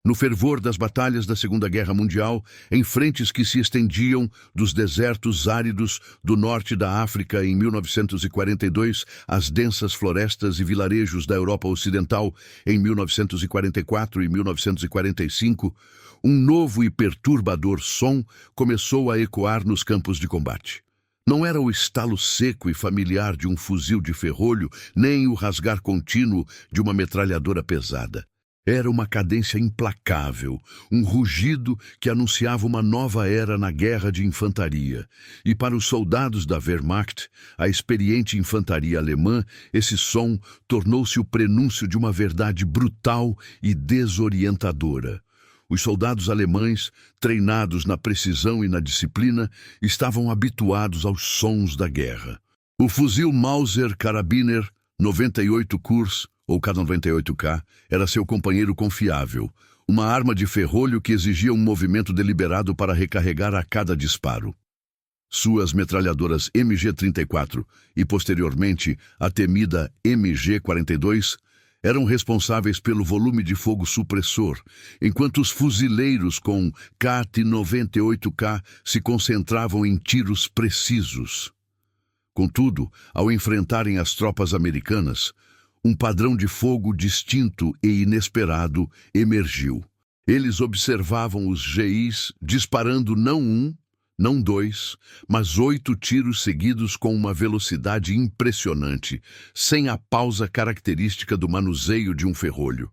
No fervor das batalhas da Segunda Guerra Mundial, em frentes que se estendiam dos desertos áridos do norte da África em 1942 às densas florestas e vilarejos da Europa Ocidental em 1944 e 1945, um novo e perturbador som começou a ecoar nos campos de combate. Não era o estalo seco e familiar de um fuzil de ferrolho, nem o rasgar contínuo de uma metralhadora pesada. Era uma cadência implacável, um rugido que anunciava uma nova era na guerra de infantaria. E para os soldados da Wehrmacht, a experiente infantaria alemã, esse som tornou-se o prenúncio de uma verdade brutal e desorientadora. Os soldados alemães, treinados na precisão e na disciplina, estavam habituados aos sons da guerra. O fuzil Mauser Karabiner 98 Kurs, ou K98K, era seu companheiro confiável, uma arma de ferrolho que exigia um movimento deliberado para recarregar a cada disparo. Suas metralhadoras MG-34 e, posteriormente, a temida MG-42 eram responsáveis pelo volume de fogo supressor, enquanto os fuzileiros com KT-98K se concentravam em tiros precisos. Contudo, ao enfrentarem as tropas americanas, um padrão de fogo distinto e inesperado emergiu. Eles observavam os GIs disparando não um, não dois, mas 8 tiros seguidos com uma velocidade impressionante, sem a pausa característica do manuseio de um ferrolho.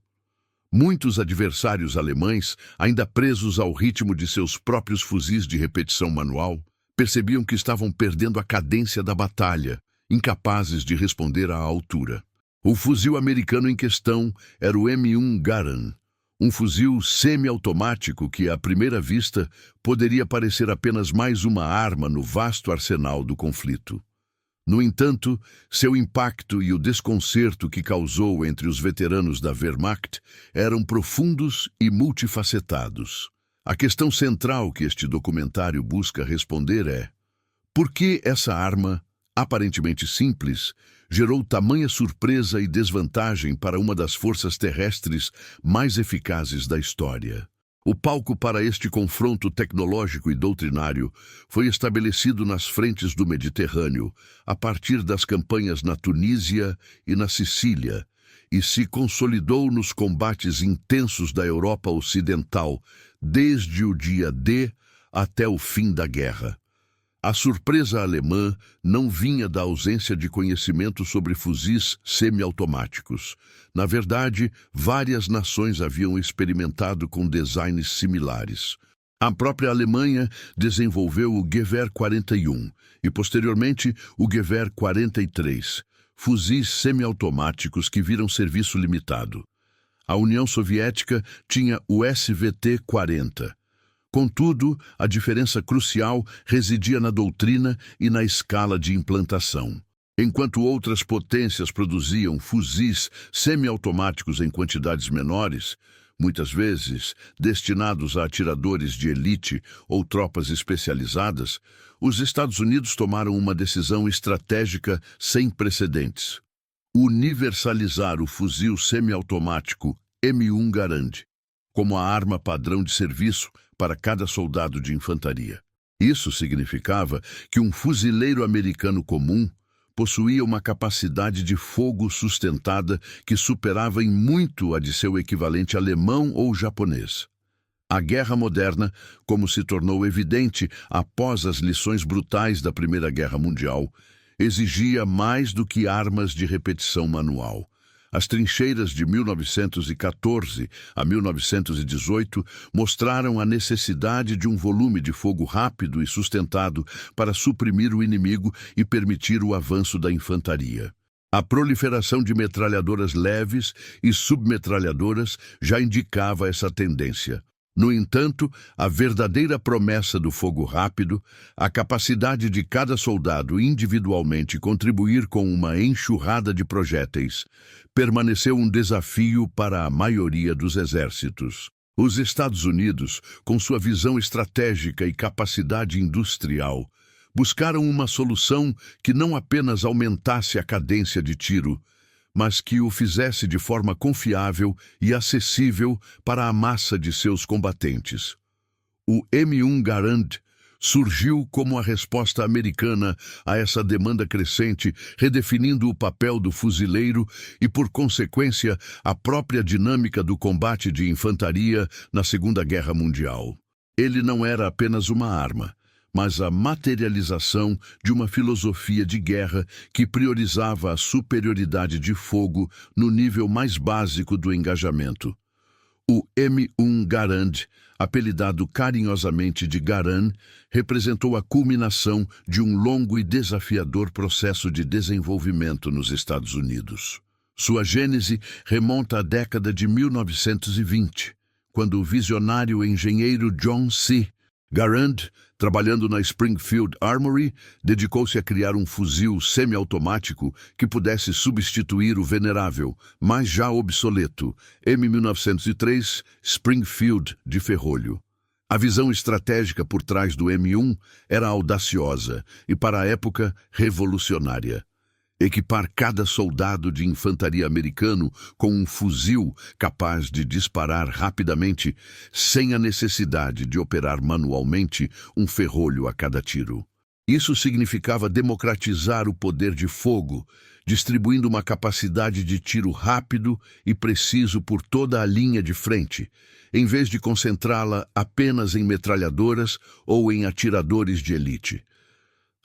Muitos adversários alemães, ainda presos ao ritmo de seus próprios fuzis de repetição manual, percebiam que estavam perdendo a cadência da batalha, incapazes de responder à altura. O fuzil americano em questão era o M1 Garand, um fuzil semiautomático que, à primeira vista, poderia parecer apenas mais uma arma no vasto arsenal do conflito. No entanto, seu impacto e o desconcerto que causou entre os veteranos da Wehrmacht eram profundos e multifacetados. A questão central que este documentário busca responder é: por que essa arma, aparentemente simples, gerou tamanha surpresa e desvantagem para uma das forças terrestres mais eficazes da história? O palco para este confronto tecnológico e doutrinário foi estabelecido nas frentes do Mediterrâneo, a partir das campanhas na Tunísia e na Sicília, e se consolidou nos combates intensos da Europa Ocidental, desde o dia D até o fim da guerra. A surpresa alemã não vinha da ausência de conhecimento sobre fuzis semiautomáticos. Na verdade, várias nações haviam experimentado com designs similares. A própria Alemanha desenvolveu o Gewehr 41 e, posteriormente, o Gewehr 43, fuzis semiautomáticos que viram serviço limitado. A União Soviética tinha o SVT-40. Contudo, a diferença crucial residia na doutrina e na escala de implantação. Enquanto outras potências produziam fuzis semiautomáticos em quantidades menores, muitas vezes destinados a atiradores de elite ou tropas especializadas, os Estados Unidos tomaram uma decisão estratégica sem precedentes: universalizar o fuzil semiautomático M1 Garand como a arma padrão de serviço para cada soldado de infantaria. Isso significava que um fuzileiro americano comum possuía uma capacidade de fogo sustentada que superava em muito a de seu equivalente alemão ou japonês. A guerra moderna, como se tornou evidente após as lições brutais da Primeira Guerra Mundial, exigia mais do que armas de repetição manual. As trincheiras de 1914 a 1918 mostraram a necessidade de um volume de fogo rápido e sustentado para suprimir o inimigo e permitir o avanço da infantaria. A proliferação de metralhadoras leves e submetralhadoras já indicava essa tendência. No entanto, a verdadeira promessa do fogo rápido, a capacidade de cada soldado individualmente contribuir com uma enxurrada de projéteis, permaneceu um desafio para a maioria dos exércitos. Os Estados Unidos, com sua visão estratégica e capacidade industrial, buscaram uma solução que não apenas aumentasse a cadência de tiro, mas que o fizesse de forma confiável e acessível para a massa de seus combatentes. O M1 Garand surgiu como a resposta americana a essa demanda crescente, redefinindo o papel do fuzileiro e, por consequência, a própria dinâmica do combate de infantaria na Segunda Guerra Mundial. Ele não era apenas uma arma, mas a materialização de uma filosofia de guerra que priorizava a superioridade de fogo no nível mais básico do engajamento. O M1 Garand, apelidado carinhosamente de Garand, representou a culminação de um longo e desafiador processo de desenvolvimento nos Estados Unidos. Sua gênese remonta à década de 1920, quando o visionário engenheiro John C. Garand, trabalhando na Springfield Armory, dedicou-se a criar um fuzil semiautomático que pudesse substituir o venerável, mas já obsoleto, M1903 Springfield de ferrolho. A visão estratégica por trás do M1 era audaciosa e, para a época, revolucionária. Equipar cada soldado de infantaria americano com um fuzil capaz de disparar rapidamente, sem a necessidade de operar manualmente um ferrolho a cada tiro. Isso significava democratizar o poder de fogo, distribuindo uma capacidade de tiro rápido e preciso por toda a linha de frente, em vez de concentrá-la apenas em metralhadoras ou em atiradores de elite.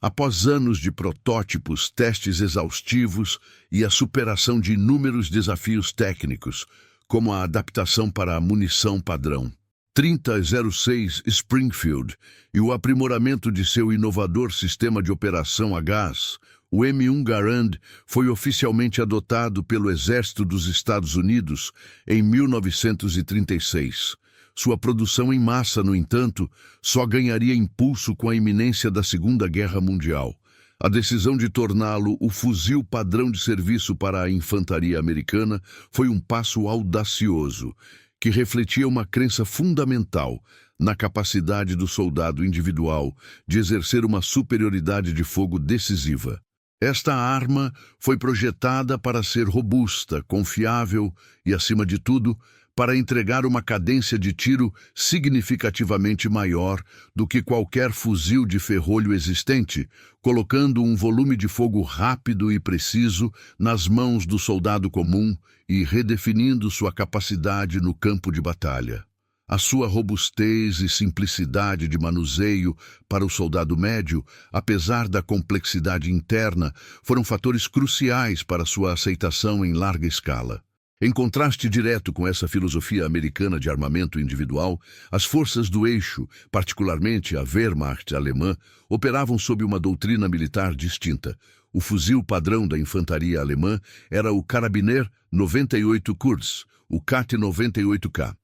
Após anos de protótipos, testes exaustivos e a superação de inúmeros desafios técnicos, como a adaptação para a munição padrão 3006 Springfield e o aprimoramento de seu inovador sistema de operação a gás, o M1 Garand foi oficialmente adotado pelo Exército dos Estados Unidos em 1936. Sua produção em massa, no entanto, só ganharia impulso com a iminência da Segunda Guerra Mundial. A decisão de torná-lo o fuzil padrão de serviço para a infantaria americana foi um passo audacioso, que refletia uma crença fundamental na capacidade do soldado individual de exercer uma superioridade de fogo decisiva. Esta arma foi projetada para ser robusta, confiável e, acima de tudo, para entregar uma cadência de tiro significativamente maior do que qualquer fuzil de ferrolho existente, colocando um volume de fogo rápido e preciso nas mãos do soldado comum e redefinindo sua capacidade no campo de batalha. A sua robustez e simplicidade de manuseio para o soldado médio, apesar da complexidade interna, foram fatores cruciais para sua aceitação em larga escala. Em contraste direto com essa filosofia americana de armamento individual, as forças do eixo, particularmente a Wehrmacht alemã, operavam sob uma doutrina militar distinta. O fuzil padrão da infantaria alemã era o Karabiner 98 Kurz, o KT 98K.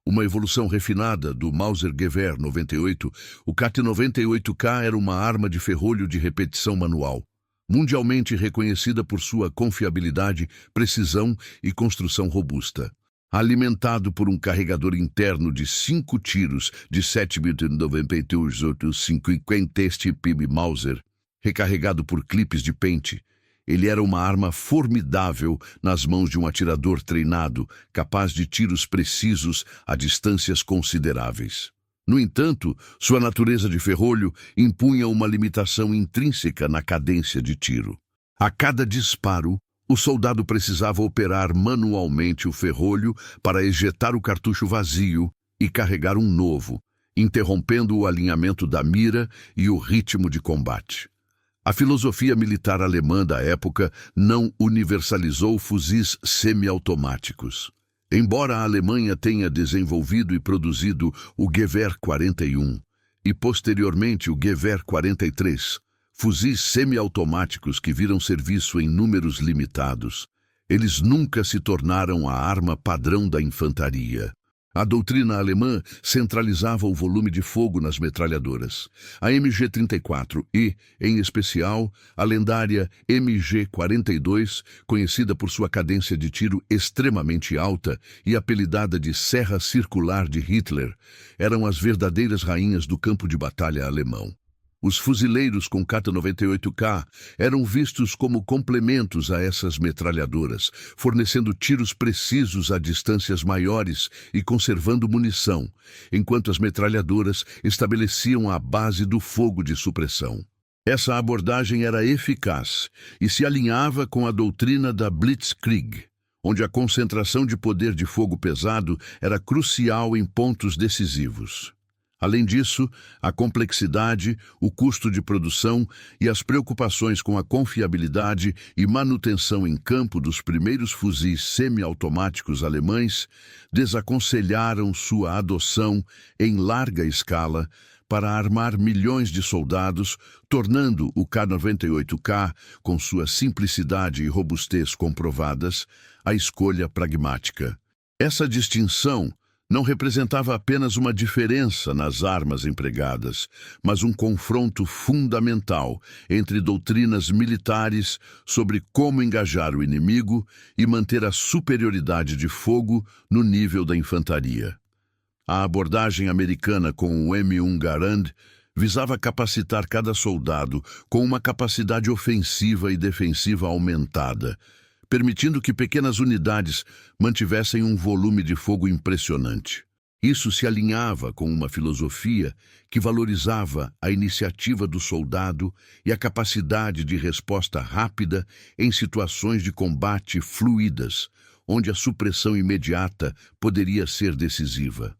Uma evolução refinada do Mauser-Gewehr 98, o KT 98K era uma arma de ferrolho de repetição manual, mundialmente reconhecida por sua confiabilidade, precisão e construção robusta. Alimentado por um carregador interno de 5 tiros de 7,92 PIB Mauser, recarregado por clipes de pente, ele era uma arma formidável nas mãos de um atirador treinado, capaz de tiros precisos a distâncias consideráveis. No entanto, sua natureza de ferrolho impunha uma limitação intrínseca na cadência de tiro. A cada disparo, o soldado precisava operar manualmente o ferrolho para ejetar o cartucho vazio e carregar um novo, interrompendo o alinhamento da mira e o ritmo de combate. A filosofia militar alemã da época não universalizou fuzis semiautomáticos. Embora a Alemanha tenha desenvolvido e produzido o Gewehr 41 e posteriormente o Gewehr 43, fuzis semiautomáticos que viram serviço em números limitados, eles nunca se tornaram a arma padrão da infantaria. A doutrina alemã centralizava o volume de fogo nas metralhadoras. A MG-34 e, em especial, a lendária MG-42, conhecida por sua cadência de tiro extremamente alta e apelidada de Serra Circular de Hitler, eram as verdadeiras rainhas do campo de batalha alemão. Os fuzileiros com Kata-98K eram vistos como complementos a essas metralhadoras, fornecendo tiros precisos a distâncias maiores e conservando munição, enquanto as metralhadoras estabeleciam a base do fogo de supressão. Essa abordagem era eficaz e se alinhava com a doutrina da Blitzkrieg, onde a concentração de poder de fogo pesado era crucial em pontos decisivos. Além disso, a complexidade, o custo de produção e as preocupações com a confiabilidade e manutenção em campo dos primeiros fuzis semiautomáticos alemães desaconselharam sua adoção em larga escala para armar milhões de soldados, tornando o K-98K, com sua simplicidade e robustez comprovadas, a escolha pragmática. Essa distinção não representava apenas uma diferença nas armas empregadas, mas um confronto fundamental entre doutrinas militares sobre como engajar o inimigo e manter a superioridade de fogo no nível da infantaria. A abordagem americana com o M1 Garand visava capacitar cada soldado com uma capacidade ofensiva e defensiva aumentada, permitindo que pequenas unidades mantivessem um volume de fogo impressionante. Isso se alinhava com uma filosofia que valorizava a iniciativa do soldado e a capacidade de resposta rápida em situações de combate fluídas, onde a supressão imediata poderia ser decisiva.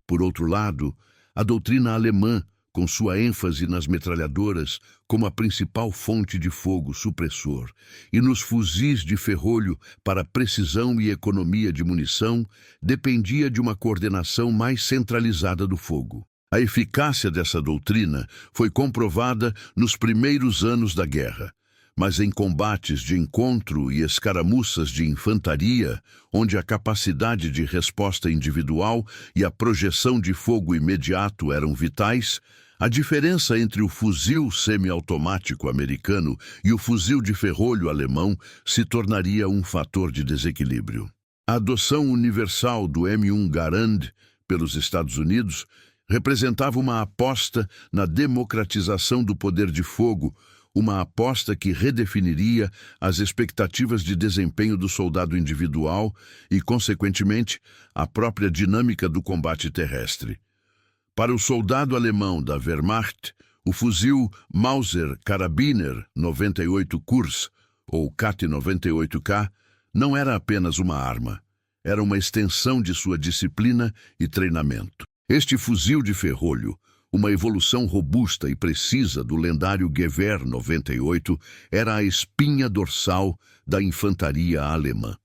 Por outro lado, a doutrina alemã, com sua ênfase nas metralhadoras como a principal fonte de fogo supressor e nos fuzis de ferrolho para precisão e economia de munição, dependia de uma coordenação mais centralizada do fogo. A eficácia dessa doutrina foi comprovada nos primeiros anos da guerra, mas em combates de encontro e escaramuças de infantaria, onde a capacidade de resposta individual e a projeção de fogo imediato eram vitais, a diferença entre o fuzil semiautomático americano e o fuzil de ferrolho alemão se tornaria um fator de desequilíbrio. A adoção universal do M1 Garand pelos Estados Unidos representava uma aposta na democratização do poder de fogo, uma aposta que redefiniria as expectativas de desempenho do soldado individual e, consequentemente, a própria dinâmica do combate terrestre. Para o soldado alemão da Wehrmacht, o fuzil Mauser Karabiner 98 Kurs, ou KT-98K, não era apenas uma arma, era uma extensão de sua disciplina e treinamento. Este fuzil de ferrolho, uma evolução robusta e precisa do lendário Gewehr 98, era a espinha dorsal da infantaria alemã.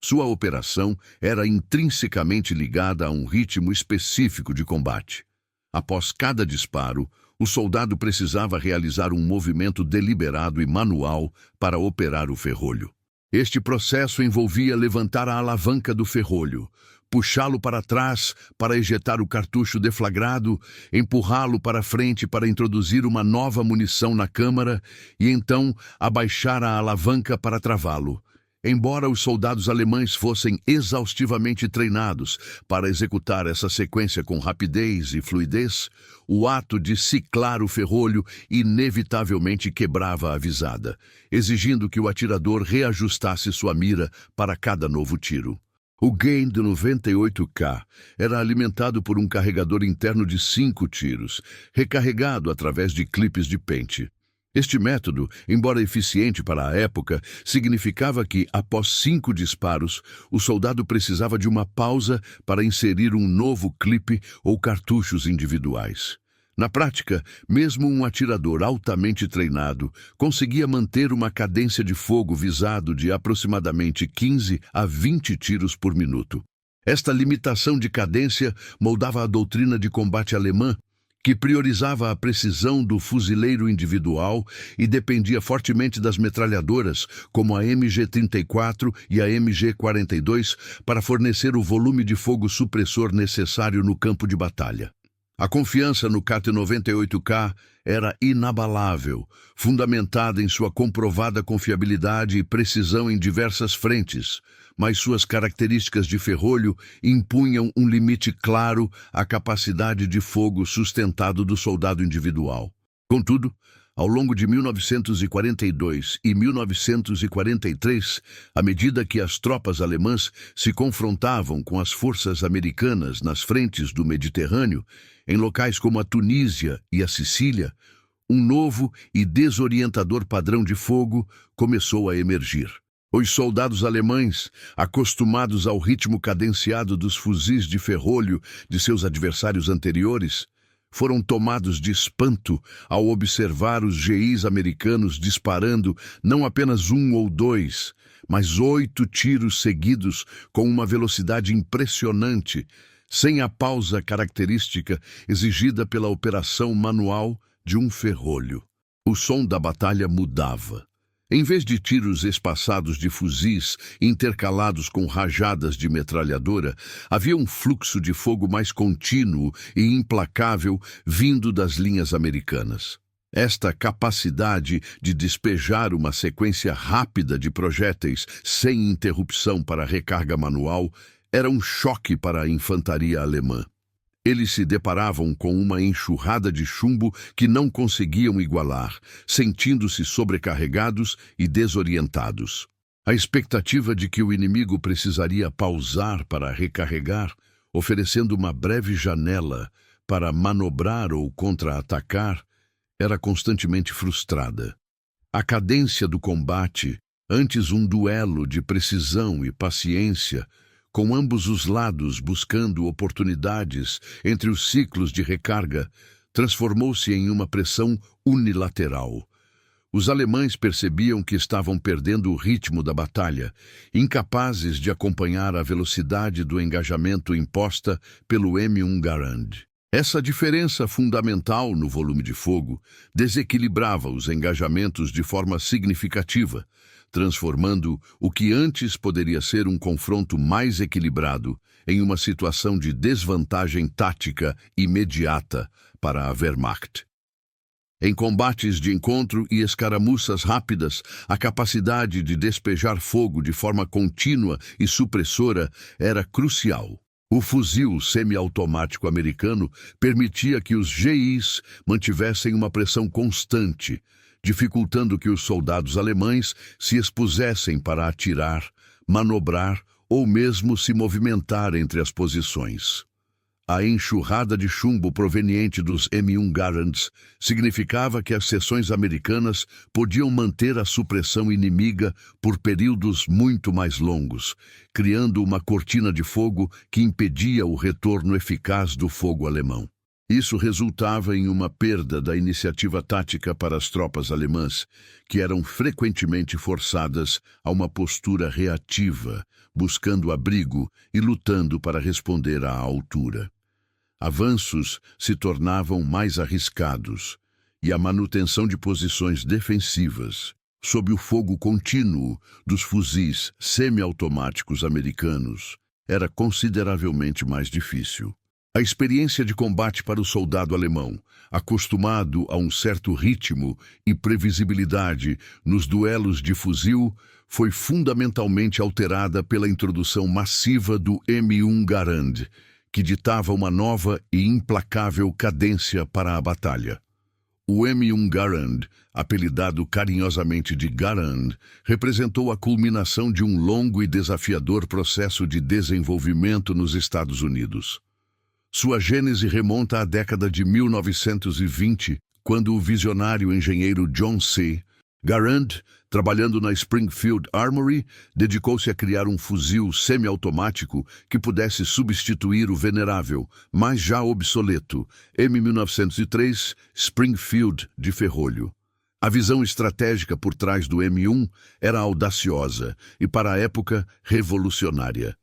Sua operação era intrinsecamente ligada a um ritmo específico de combate. Após cada disparo, o soldado precisava realizar um movimento deliberado e manual para operar o ferrolho. Este processo envolvia levantar a alavanca do ferrolho, puxá-lo para trás para ejetar o cartucho deflagrado, empurrá-lo para frente para introduzir uma nova munição na câmara e então abaixar a alavanca para travá-lo. Embora os soldados alemães fossem exaustivamente treinados para executar essa sequência com rapidez e fluidez, o ato de ciclar o ferrolho inevitavelmente quebrava a visada, exigindo que o atirador reajustasse sua mira para cada novo tiro. O gain do 98K era alimentado por um carregador interno de 5 tiros, recarregado através de clipes de pente. Este método, embora eficiente para a época, significava que, após 5 disparos, o soldado precisava de uma pausa para inserir um novo clipe ou cartuchos individuais. Na prática, mesmo um atirador altamente treinado conseguia manter uma cadência de fogo visado de aproximadamente 15 a 20 tiros por minuto. Esta limitação de cadência moldava a doutrina de combate alemã, que priorizava a precisão do fuzileiro individual e dependia fortemente das metralhadoras, como a MG-34 e a MG-42, para fornecer o volume de fogo supressor necessário no campo de batalha. A confiança no KT-98K era inabalável, fundamentada em sua comprovada confiabilidade e precisão em diversas frentes, mas suas características de ferrolho impunham um limite claro à capacidade de fogo sustentado do soldado individual. Contudo, ao longo de 1942 e 1943, à medida que as tropas alemãs se confrontavam com as forças americanas nas frentes do Mediterrâneo, em locais como a Tunísia e a Sicília, um novo e desorientador padrão de fogo começou a emergir. Os soldados alemães, acostumados ao ritmo cadenciado dos fuzis de ferrolho de seus adversários anteriores, foram tomados de espanto ao observar os GIs americanos disparando não apenas 1 ou 2, mas 8 tiros seguidos com uma velocidade impressionante, sem a pausa característica exigida pela operação manual de um ferrolho. O som da batalha mudava. Em vez de tiros espaçados de fuzis intercalados com rajadas de metralhadora, havia um fluxo de fogo mais contínuo e implacável vindo das linhas americanas. Esta capacidade de despejar uma sequência rápida de projéteis sem interrupção para recarga manual era um choque para a infantaria alemã. Eles se deparavam com uma enxurrada de chumbo que não conseguiam igualar, sentindo-se sobrecarregados e desorientados. A expectativa de que o inimigo precisaria pausar para recarregar, oferecendo uma breve janela para manobrar ou contra-atacar, era constantemente frustrada. A cadência do combate, antes um duelo de precisão e paciência, com ambos os lados buscando oportunidades entre os ciclos de recarga, transformou-se em uma pressão unilateral. Os alemães percebiam que estavam perdendo o ritmo da batalha, incapazes de acompanhar a velocidade do engajamento imposta pelo M1 Garand. Essa diferença fundamental no volume de fogo desequilibrava os engajamentos de forma significativa, transformando o que antes poderia ser um confronto mais equilibrado em uma situação de desvantagem tática imediata para a Wehrmacht. Em combates de encontro e escaramuças rápidas, a capacidade de despejar fogo de forma contínua e supressora era crucial. O fuzil semiautomático americano permitia que os GIs mantivessem uma pressão constante, dificultando que os soldados alemães se expusessem para atirar, manobrar ou mesmo se movimentar entre as posições. A enxurrada de chumbo proveniente dos M1 Garands significava que as seções americanas podiam manter a supressão inimiga por períodos muito mais longos, criando uma cortina de fogo que impedia o retorno eficaz do fogo alemão. Isso resultava em uma perda da iniciativa tática para as tropas alemãs, que eram frequentemente forçadas a uma postura reativa, buscando abrigo e lutando para responder à altura. Avanços se tornavam mais arriscados, e a manutenção de posições defensivas, sob o fogo contínuo dos fuzis semiautomáticos americanos, era consideravelmente mais difícil. A experiência de combate para o soldado alemão, acostumado a um certo ritmo e previsibilidade nos duelos de fuzil, foi fundamentalmente alterada pela introdução massiva do M1 Garand, que ditava uma nova e implacável cadência para a batalha. O M1 Garand, apelidado carinhosamente de Garand, representou a culminação de um longo e desafiador processo de desenvolvimento nos Estados Unidos. Sua gênese remonta à década de 1920, quando o visionário engenheiro John C. Garand, trabalhando na Springfield Armory, dedicou-se a criar um fuzil semiautomático que pudesse substituir o venerável, mas já obsoleto, M1903 Springfield de ferrolho. A visão estratégica por trás do M1 era audaciosa e, para a época, revolucionária.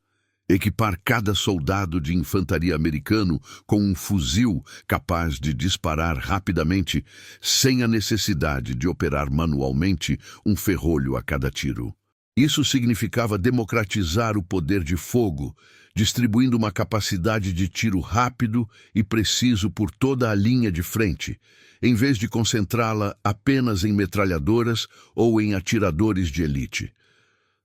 Equipar cada soldado de infantaria americano com um fuzil capaz de disparar rapidamente, sem a necessidade de operar manualmente um ferrolho a cada tiro. Isso significava democratizar o poder de fogo, distribuindo uma capacidade de tiro rápido e preciso por toda a linha de frente, em vez de concentrá-la apenas em metralhadoras ou em atiradores de elite.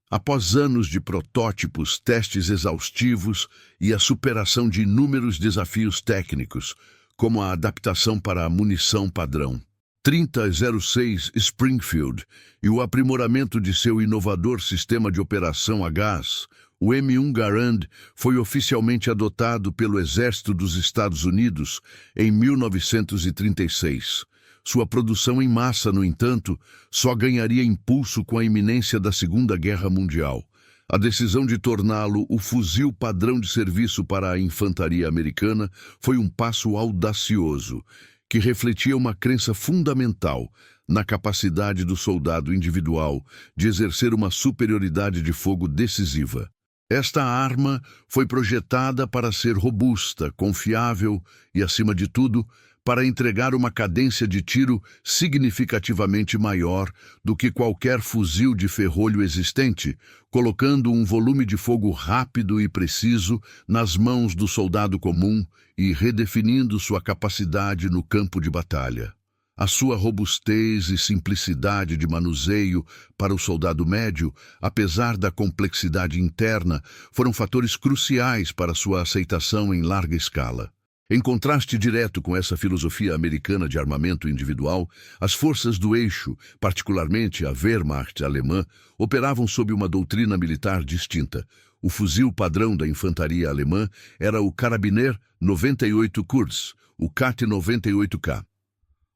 Após anos de protótipos, testes exaustivos e a superação de inúmeros desafios técnicos, como a adaptação para a munição padrão 3006 Springfield e o aprimoramento de seu inovador sistema de operação a gás, o M1 Garand foi oficialmente adotado pelo Exército dos Estados Unidos em 1936. Sua produção em massa, no entanto, só ganharia impulso com a iminência da Segunda Guerra Mundial. A decisão de torná-lo o fuzil padrão de serviço para a infantaria americana foi um passo audacioso, que refletia uma crença fundamental na capacidade do soldado individual de exercer uma superioridade de fogo decisiva. Esta arma foi projetada para ser robusta, confiável e, acima de tudo, para entregar uma cadência de tiro significativamente maior do que qualquer fuzil de ferrolho existente, colocando um volume de fogo rápido e preciso nas mãos do soldado comum e redefinindo sua capacidade no campo de batalha. A sua robustez e simplicidade de manuseio para o soldado médio, apesar da complexidade interna, foram fatores cruciais para sua aceitação em larga escala. Em contraste direto com essa filosofia americana de armamento individual, as forças do eixo, particularmente a Wehrmacht alemã, operavam sob uma doutrina militar distinta. O fuzil padrão da infantaria alemã era o Karabiner 98 Kurz, o KT 98K.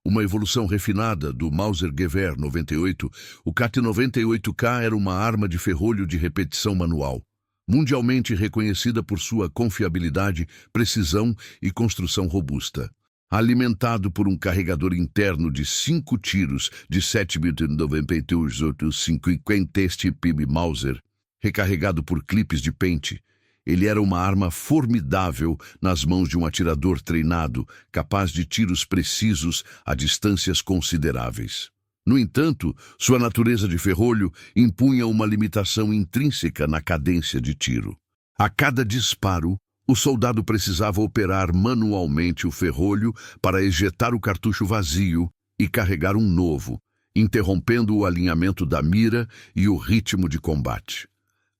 Uma evolução refinada do Mauser-Gewehr 98, o KT 98K era uma arma de ferrolho de repetição manual, mundialmente reconhecida por sua confiabilidade, precisão e construção robusta. Alimentado por um carregador interno de 5 tiros de 7,92 PIB Mauser, recarregado por clipes de pente, ele era uma arma formidável nas mãos de um atirador treinado, capaz de tiros precisos a distâncias consideráveis. No entanto, sua natureza de ferrolho impunha uma limitação intrínseca na cadência de tiro. A cada disparo, o soldado precisava operar manualmente o ferrolho para ejetar o cartucho vazio e carregar um novo, interrompendo o alinhamento da mira e o ritmo de combate.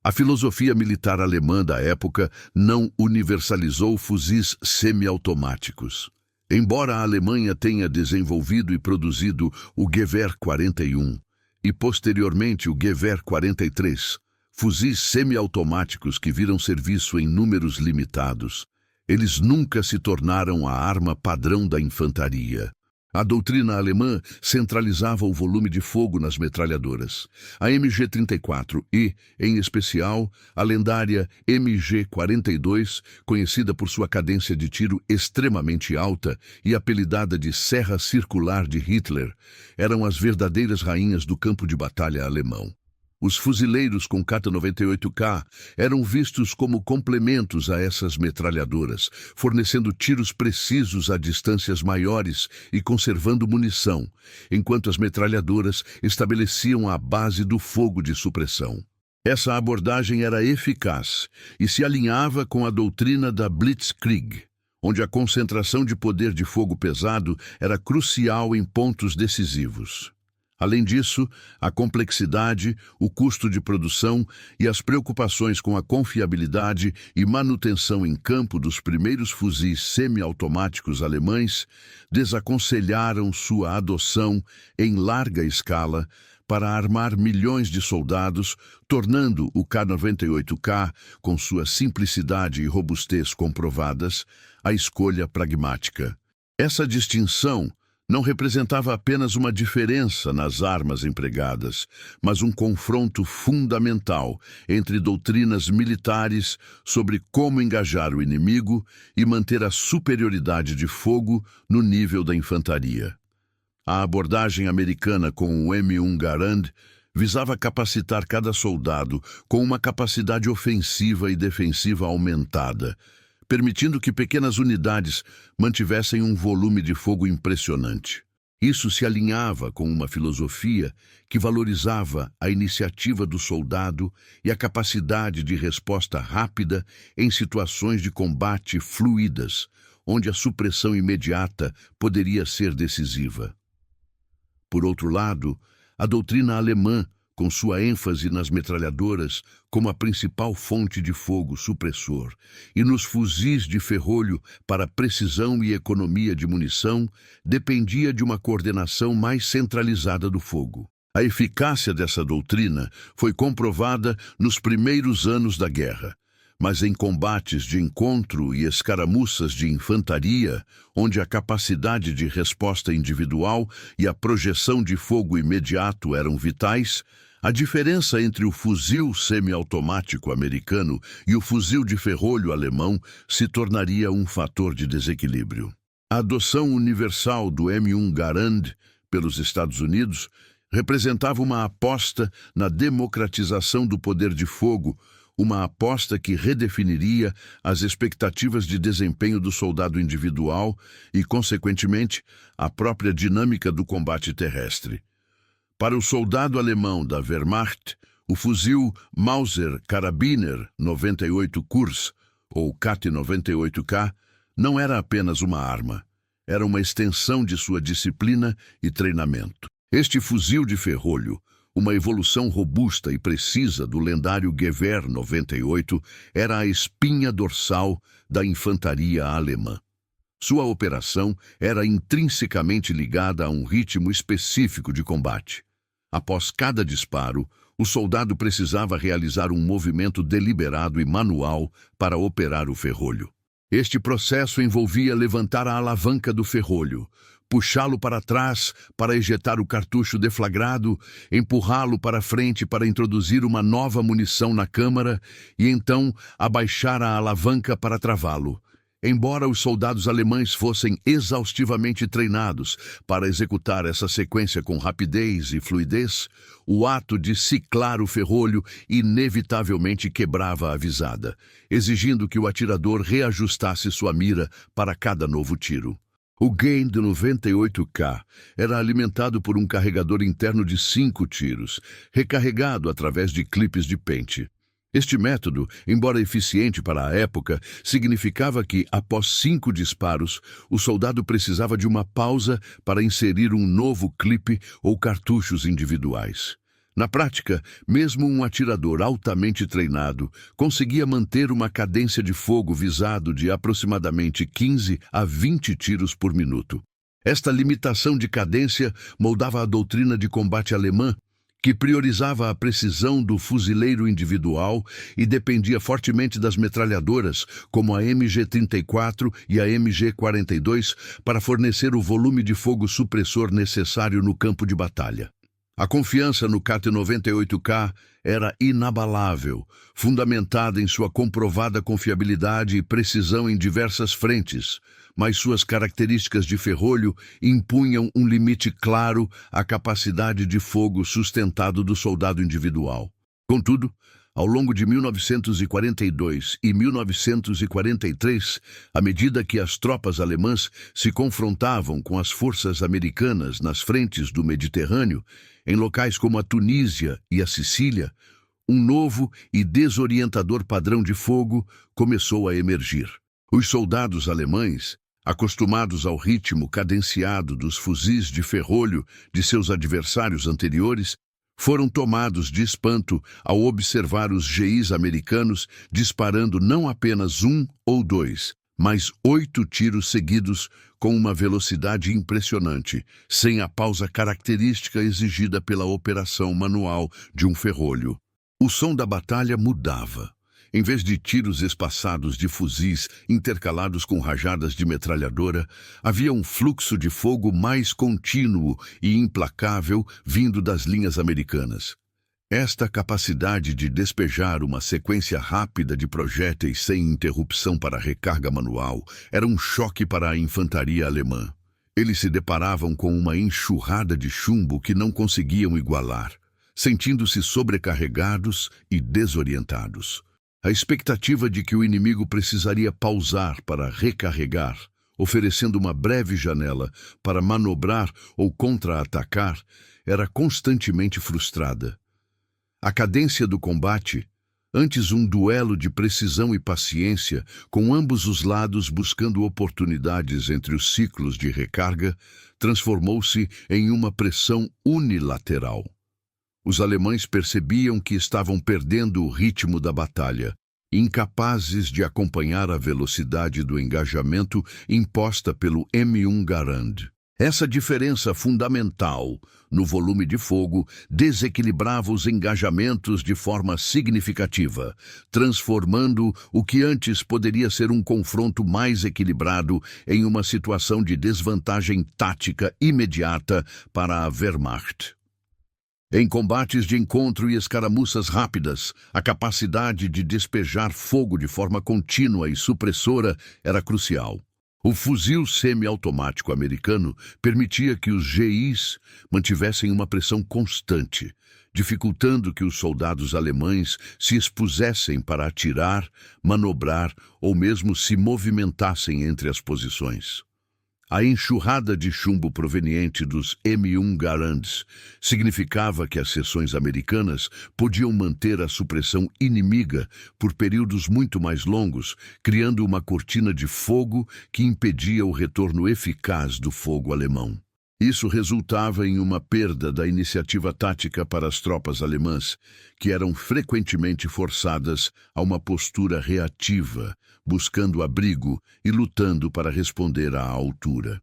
A filosofia militar alemã da época não universalizou fuzis semiautomáticos. Embora a Alemanha tenha desenvolvido e produzido o Gewehr 41 e posteriormente o Gewehr 43, fuzis semiautomáticos que viram serviço em números limitados, eles nunca se tornaram a arma padrão da infantaria. A doutrina alemã centralizava o volume de fogo nas metralhadoras. A MG-34 e, em especial, a lendária MG-42, conhecida por sua cadência de tiro extremamente alta e apelidada de Serra Circular de Hitler, eram as verdadeiras rainhas do campo de batalha alemão. Os fuzileiros com KT-98K eram vistos como complementos a essas metralhadoras, fornecendo tiros precisos a distâncias maiores e conservando munição, enquanto as metralhadoras estabeleciam a base do fogo de supressão. Essa abordagem era eficaz e se alinhava com a doutrina da Blitzkrieg, onde a concentração de poder de fogo pesado era crucial em pontos decisivos. Além disso, a complexidade, o custo de produção e as preocupações com a confiabilidade e manutenção em campo dos primeiros fuzis semiautomáticos alemães desaconselharam sua adoção em larga escala para armar milhões de soldados, tornando o K-98K, com sua simplicidade e robustez comprovadas, a escolha pragmática. Essa distinção não representava apenas uma diferença nas armas empregadas, mas um confronto fundamental entre doutrinas militares sobre como engajar o inimigo e manter a superioridade de fogo no nível da infantaria. A abordagem americana com o M1 Garand visava capacitar cada soldado com uma capacidade ofensiva e defensiva aumentada, permitindo que pequenas unidades mantivessem um volume de fogo impressionante. Isso se alinhava com uma filosofia que valorizava a iniciativa do soldado e a capacidade de resposta rápida em situações de combate fluídas, onde a supressão imediata poderia ser decisiva. Por outro lado, a doutrina alemã, com sua ênfase nas metralhadoras como a principal fonte de fogo supressor e nos fuzis de ferrolho para precisão e economia de munição, dependia de uma coordenação mais centralizada do fogo. A eficácia dessa doutrina foi comprovada nos primeiros anos da guerra, mas em combates de encontro e escaramuças de infantaria, onde a capacidade de resposta individual e a projeção de fogo imediato eram vitais, a diferença entre o fuzil semiautomático americano e o fuzil de ferrolho alemão se tornaria um fator de desequilíbrio. A adoção universal do M1 Garand pelos Estados Unidos representava uma aposta na democratização do poder de fogo, uma aposta que redefiniria as expectativas de desempenho do soldado individual e, consequentemente, a própria dinâmica do combate terrestre. Para o soldado alemão da Wehrmacht, o fuzil Mauser Karabiner 98 Kurs, ou KT-98K, não era apenas uma arma, era uma extensão de sua disciplina e treinamento. Este fuzil de ferrolho, uma evolução robusta e precisa do lendário Gewehr 98, era a espinha dorsal da infantaria alemã. Sua operação era intrinsecamente ligada a um ritmo específico de combate. Após cada disparo, o soldado precisava realizar um movimento deliberado e manual para operar o ferrolho. Este processo envolvia levantar a alavanca do ferrolho, puxá-lo para trás para ejetar o cartucho deflagrado, empurrá-lo para frente para introduzir uma nova munição na câmara e então abaixar a alavanca para travá-lo. Embora os soldados alemães fossem exaustivamente treinados para executar essa sequência com rapidez e fluidez, o ato de ciclar o ferrolho inevitavelmente quebrava a visada, exigindo que o atirador reajustasse sua mira para cada novo tiro. O Gain de 98K era alimentado por um carregador interno de 5 tiros, recarregado através de clipes de pente. Este método, embora eficiente para a época, significava que, após 5 disparos, o soldado precisava de uma pausa para inserir um novo clipe ou cartuchos individuais. Na prática, mesmo um atirador altamente treinado conseguia manter uma cadência de fogo visado de aproximadamente 15 a 20 tiros por minuto. Esta limitação de cadência moldava a doutrina de combate alemã, que priorizava a precisão do fuzileiro individual e dependia fortemente das metralhadoras, como a MG-34 e a MG-42, para fornecer o volume de fogo supressor necessário no campo de batalha. A confiança no KT-98K era inabalável, fundamentada em sua comprovada confiabilidade e precisão em diversas frentes, mas suas características de ferrolho impunham um limite claro à capacidade de fogo sustentado do soldado individual. Contudo, ao longo de 1942 e 1943, à medida que as tropas alemãs se confrontavam com as forças americanas nas frentes do Mediterrâneo, em locais como a Tunísia e a Sicília, um novo e desorientador padrão de fogo começou a emergir. Os soldados alemães, acostumados ao ritmo cadenciado dos fuzis de ferrolho de seus adversários anteriores, foram tomados de espanto ao observar os GIs americanos disparando não apenas 1 ou 2, mas 8 tiros seguidos com uma velocidade impressionante, sem a pausa característica exigida pela operação manual de um ferrolho. O som da batalha mudava. Em vez de tiros espaçados de fuzis intercalados com rajadas de metralhadora, havia um fluxo de fogo mais contínuo e implacável vindo das linhas americanas. Esta capacidade de despejar uma sequência rápida de projéteis sem interrupção para recarga manual era um choque para a infantaria alemã. Eles se deparavam com uma enxurrada de chumbo que não conseguiam igualar, sentindo-se sobrecarregados e desorientados. A expectativa de que o inimigo precisaria pausar para recarregar oferecendo uma breve janela para manobrar ou contra-atacar, era constantemente frustrada. A cadência do combate, antes um duelo de precisão e paciência, com ambos os lados buscando oportunidades entre os ciclos de recarga, transformou-se em uma pressão unilateral. Os alemães percebiam que estavam perdendo o ritmo da batalha, incapazes de acompanhar a velocidade do engajamento imposta pelo M1 Garand. Essa diferença fundamental no volume de fogo desequilibrava os engajamentos de forma significativa, transformando o que antes poderia ser um confronto mais equilibrado em uma situação de desvantagem tática imediata para a Wehrmacht. Em combates de encontro e escaramuças rápidas, a capacidade de despejar fogo de forma contínua e supressora era crucial. O fuzil semiautomático americano permitia que os GIs mantivessem uma pressão constante, dificultando que os soldados alemães se expusessem para atirar, manobrar ou mesmo se movimentassem entre as posições. A enxurrada de chumbo proveniente dos M1 Garands significava que as seções americanas podiam manter a supressão inimiga por períodos muito mais longos, criando uma cortina de fogo que impedia o retorno eficaz do fogo alemão. Isso resultava em uma perda da iniciativa tática para as tropas alemãs, que eram frequentemente forçadas a uma postura reativa, buscando abrigo e lutando para responder à altura.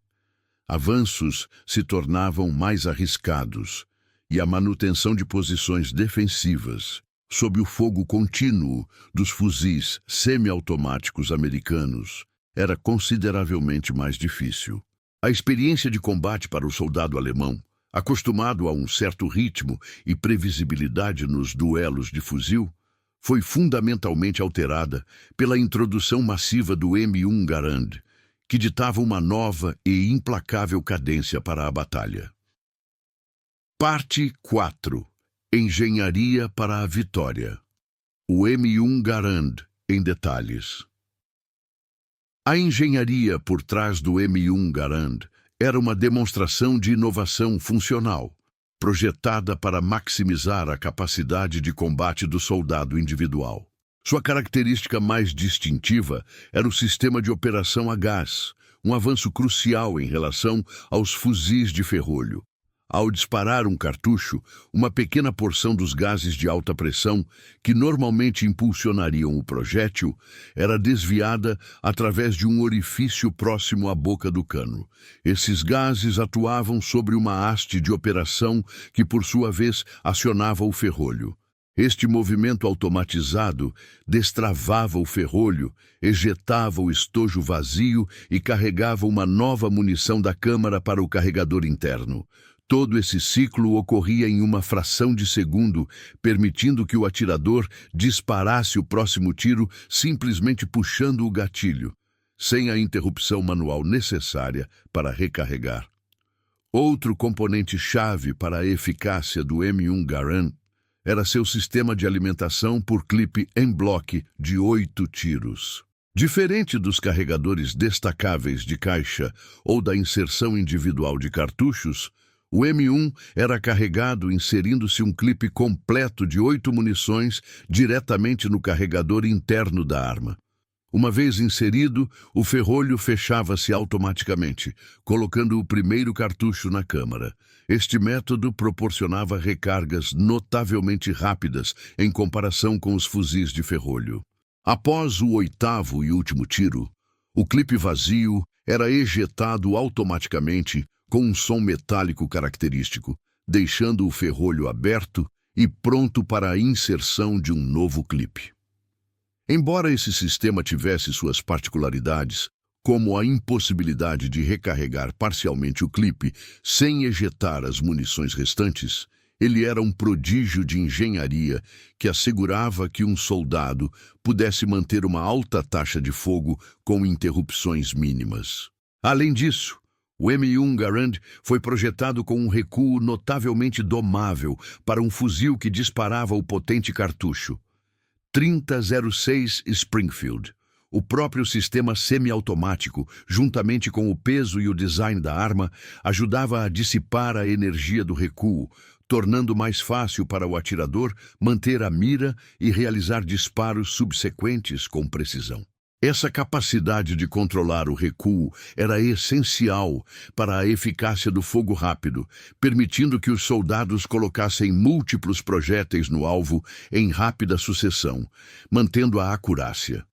Avanços se tornavam mais arriscados, e a manutenção de posições defensivas, sob o fogo contínuo dos fuzis semiautomáticos americanos, era consideravelmente mais difícil. A experiência de combate para o soldado alemão, acostumado a um certo ritmo e previsibilidade nos duelos de fuzil, foi fundamentalmente alterada pela introdução massiva do M1 Garand, que ditava uma nova e implacável cadência para a batalha. Parte 4. Engenharia para a vitória. O M1 Garand em detalhes. A engenharia por trás do M1 Garand era uma demonstração de inovação funcional, projetada para maximizar a capacidade de combate do soldado individual. Sua característica mais distintiva era o sistema de operação a gás, um avanço crucial em relação aos fuzis de ferrolho. Ao disparar um cartucho, uma pequena porção dos gases de alta pressão, que normalmente impulsionariam o projétil, era desviada através de um orifício próximo à boca do cano. Esses gases atuavam sobre uma haste de operação que, por sua vez, acionava o ferrolho. Este movimento automatizado destravava o ferrolho, ejetava o estojo vazio e carregava uma nova munição da câmara para o carregador interno. Todo esse ciclo ocorria em uma fração de segundo, permitindo que o atirador disparasse o próximo tiro simplesmente puxando o gatilho, sem a interrupção manual necessária para recarregar. Outro componente-chave para a eficácia do M1 Garand era seu sistema de alimentação por clipe em bloco de 8 tiros. Diferente dos carregadores destacáveis de caixa ou da inserção individual de cartuchos, o M1 era carregado inserindo-se um clipe completo de 8 munições diretamente no carregador interno da arma. Uma vez inserido, o ferrolho fechava-se automaticamente, colocando o primeiro cartucho na câmara. Este método proporcionava recargas notavelmente rápidas em comparação com os fuzis de ferrolho. Após o 8º e último tiro, o clipe vazio era ejetado automaticamente com um som metálico característico, deixando o ferrolho aberto e pronto para a inserção de um novo clipe. Embora esse sistema tivesse suas particularidades, como a impossibilidade de recarregar parcialmente o clipe sem ejetar as munições restantes, ele era um prodígio de engenharia que assegurava que um soldado pudesse manter uma alta taxa de fogo com interrupções mínimas. Além disso, o M1 Garand foi projetado com um recuo notavelmente domável para um fuzil que disparava o potente cartucho 3006 Springfield, O próprio sistema semiautomático, juntamente com o peso e o design da arma, ajudava a dissipar a energia do recuo, tornando mais fácil para o atirador manter a mira e realizar disparos subsequentes com precisão. Essa capacidade de controlar o recuo era essencial para a eficácia do fogo rápido, permitindo que os soldados colocassem múltiplos projéteis no alvo em rápida sucessão, mantendo a acurácia.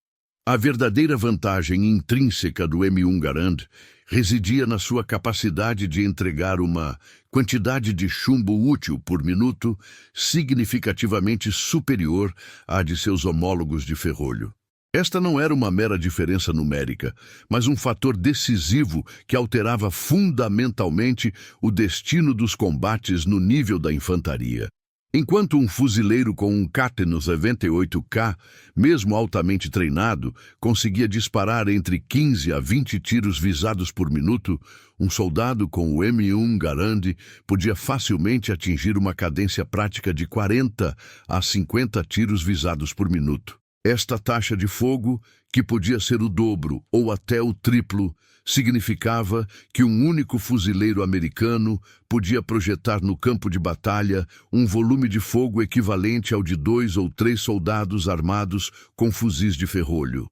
A verdadeira vantagem intrínseca do M1 Garand residia na sua capacidade de entregar uma quantidade de chumbo útil por minuto significativamente superior à de seus homólogos de ferrolho. Esta não era uma mera diferença numérica, mas um fator decisivo que alterava fundamentalmente o destino dos combates no nível da infantaria. Enquanto um fuzileiro com um Catenos 98K, mesmo altamente treinado, conseguia disparar entre 15 a 20 tiros visados por minuto, um soldado com o M1 Garand podia facilmente atingir uma cadência prática de 40 a 50 tiros visados por minuto. Esta taxa de fogo, que podia ser o dobro ou até o triplo, significava que um único fuzileiro americano podia projetar no campo de batalha um volume de fogo equivalente ao de 2 ou 3 soldados armados com fuzis de ferrolho.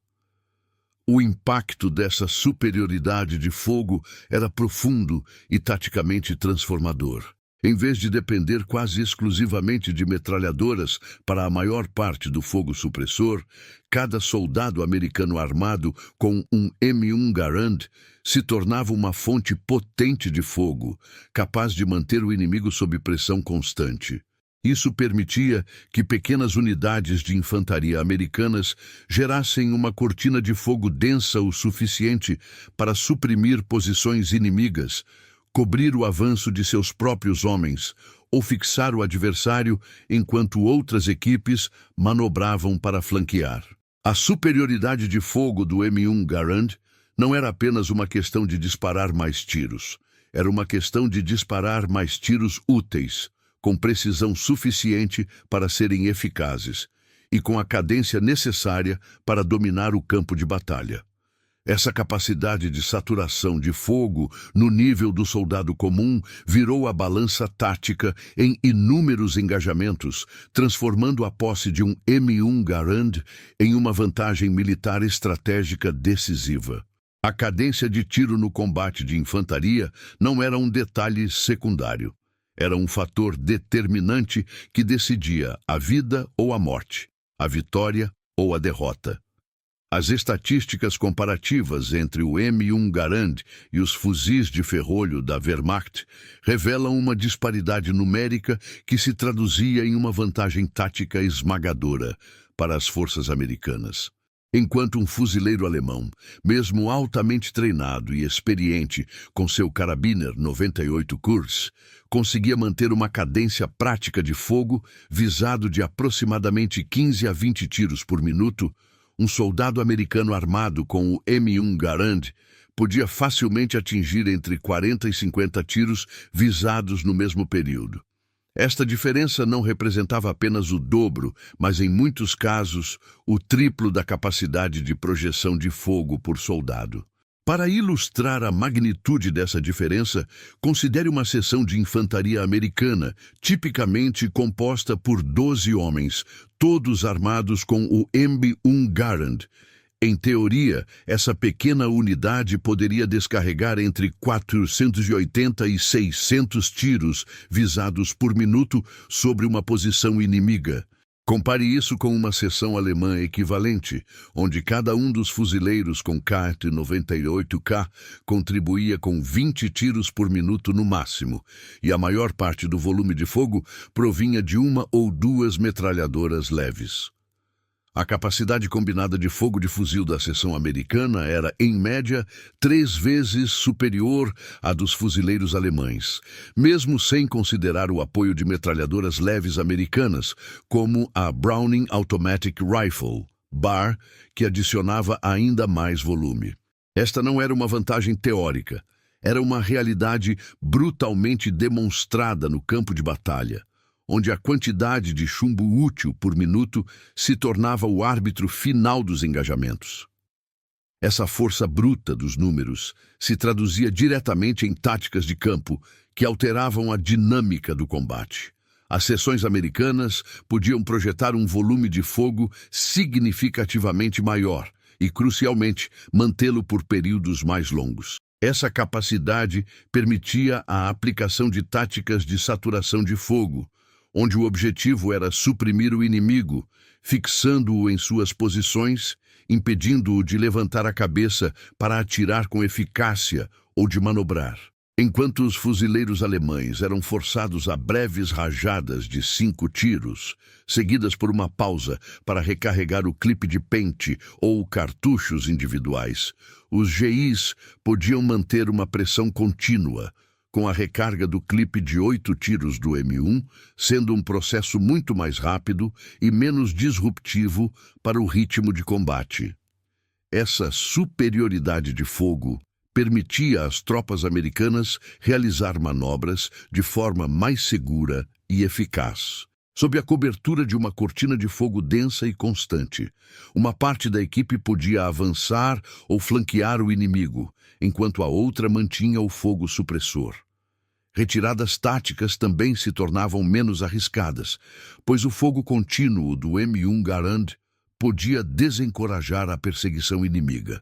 O impacto dessa superioridade de fogo era profundo e taticamente transformador. Em vez de depender quase exclusivamente de metralhadoras para a maior parte do fogo supressor, cada soldado americano armado com um M1 Garand se tornava uma fonte potente de fogo, capaz de manter o inimigo sob pressão constante. Isso permitia que pequenas unidades de infantaria americanas gerassem uma cortina de fogo densa o suficiente para suprimir posições inimigas, cobrir o avanço de seus próprios homens ou fixar o adversário enquanto outras equipes manobravam para flanquear. A superioridade de fogo do M1 Garand não era apenas uma questão de disparar mais tiros. Era uma questão de disparar mais tiros úteis, com precisão suficiente para serem eficazes e com a cadência necessária para dominar o campo de batalha. Essa capacidade de saturação de fogo no nível do soldado comum virou a balança tática em inúmeros engajamentos, transformando a posse de um M1 Garand em uma vantagem militar estratégica decisiva. A cadência de tiro no combate de infantaria não era um detalhe secundário. Era um fator determinante que decidia a vida ou a morte, a vitória ou a derrota. As estatísticas comparativas entre o M1 Garand e os fuzis de ferrolho da Wehrmacht revelam uma disparidade numérica que se traduzia em uma vantagem tática esmagadora para as forças americanas. Enquanto um fuzileiro alemão, mesmo altamente treinado e experiente com seu Karabiner 98 Kurs, conseguia manter uma cadência prática de fogo visado de aproximadamente 15 a 20 tiros por minuto, um soldado americano armado com o M1 Garand podia facilmente atingir entre 40 e 50 tiros visados no mesmo período. Esta diferença não representava apenas o dobro, mas em muitos casos o triplo da capacidade de projeção de fogo por soldado. Para ilustrar a magnitude dessa diferença, considere uma seção de infantaria americana, tipicamente composta por 12 homens, todos armados com o M1 Garand. Em teoria, essa pequena unidade poderia descarregar entre 480 e 600 tiros visados por minuto sobre uma posição inimiga. Compare isso com uma seção alemã equivalente, onde cada um dos fuzileiros com Kart 98K contribuía com 20 tiros por minuto no máximo, e a maior parte do volume de fogo provinha de uma ou duas metralhadoras leves. A capacidade combinada de fogo de fuzil da seção americana era, em média, 3 vezes superior à dos fuzileiros alemães, mesmo sem considerar o apoio de metralhadoras leves americanas, como a Browning Automatic Rifle, BAR, que adicionava ainda mais volume. Esta não era uma vantagem teórica, era uma realidade brutalmente demonstrada no campo de batalha, onde a quantidade de chumbo útil por minuto se tornava o árbitro final dos engajamentos. Essa força bruta dos números se traduzia diretamente em táticas de campo que alteravam a dinâmica do combate. As seções americanas podiam projetar um volume de fogo significativamente maior e, crucialmente, mantê-lo por períodos mais longos. Essa capacidade permitia a aplicação de táticas de saturação de fogo, onde o objetivo era suprimir o inimigo, fixando-o em suas posições, impedindo-o de levantar a cabeça para atirar com eficácia ou de manobrar. Enquanto os fuzileiros alemães eram forçados a breves rajadas de 5 tiros, seguidas por uma pausa para recarregar o clipe de pente ou cartuchos individuais, os GIs podiam manter uma pressão contínua, com a recarga do clipe de 8 tiros do M1, sendo um processo muito mais rápido e menos disruptivo para o ritmo de combate. Essa superioridade de fogo permitia às tropas americanas realizar manobras de forma mais segura e eficaz. Sob a cobertura de uma cortina de fogo densa e constante, uma parte da equipe podia avançar ou flanquear o inimigo, enquanto a outra mantinha o fogo supressor. Retiradas táticas também se tornavam menos arriscadas, pois o fogo contínuo do M1 Garand podia desencorajar a perseguição inimiga.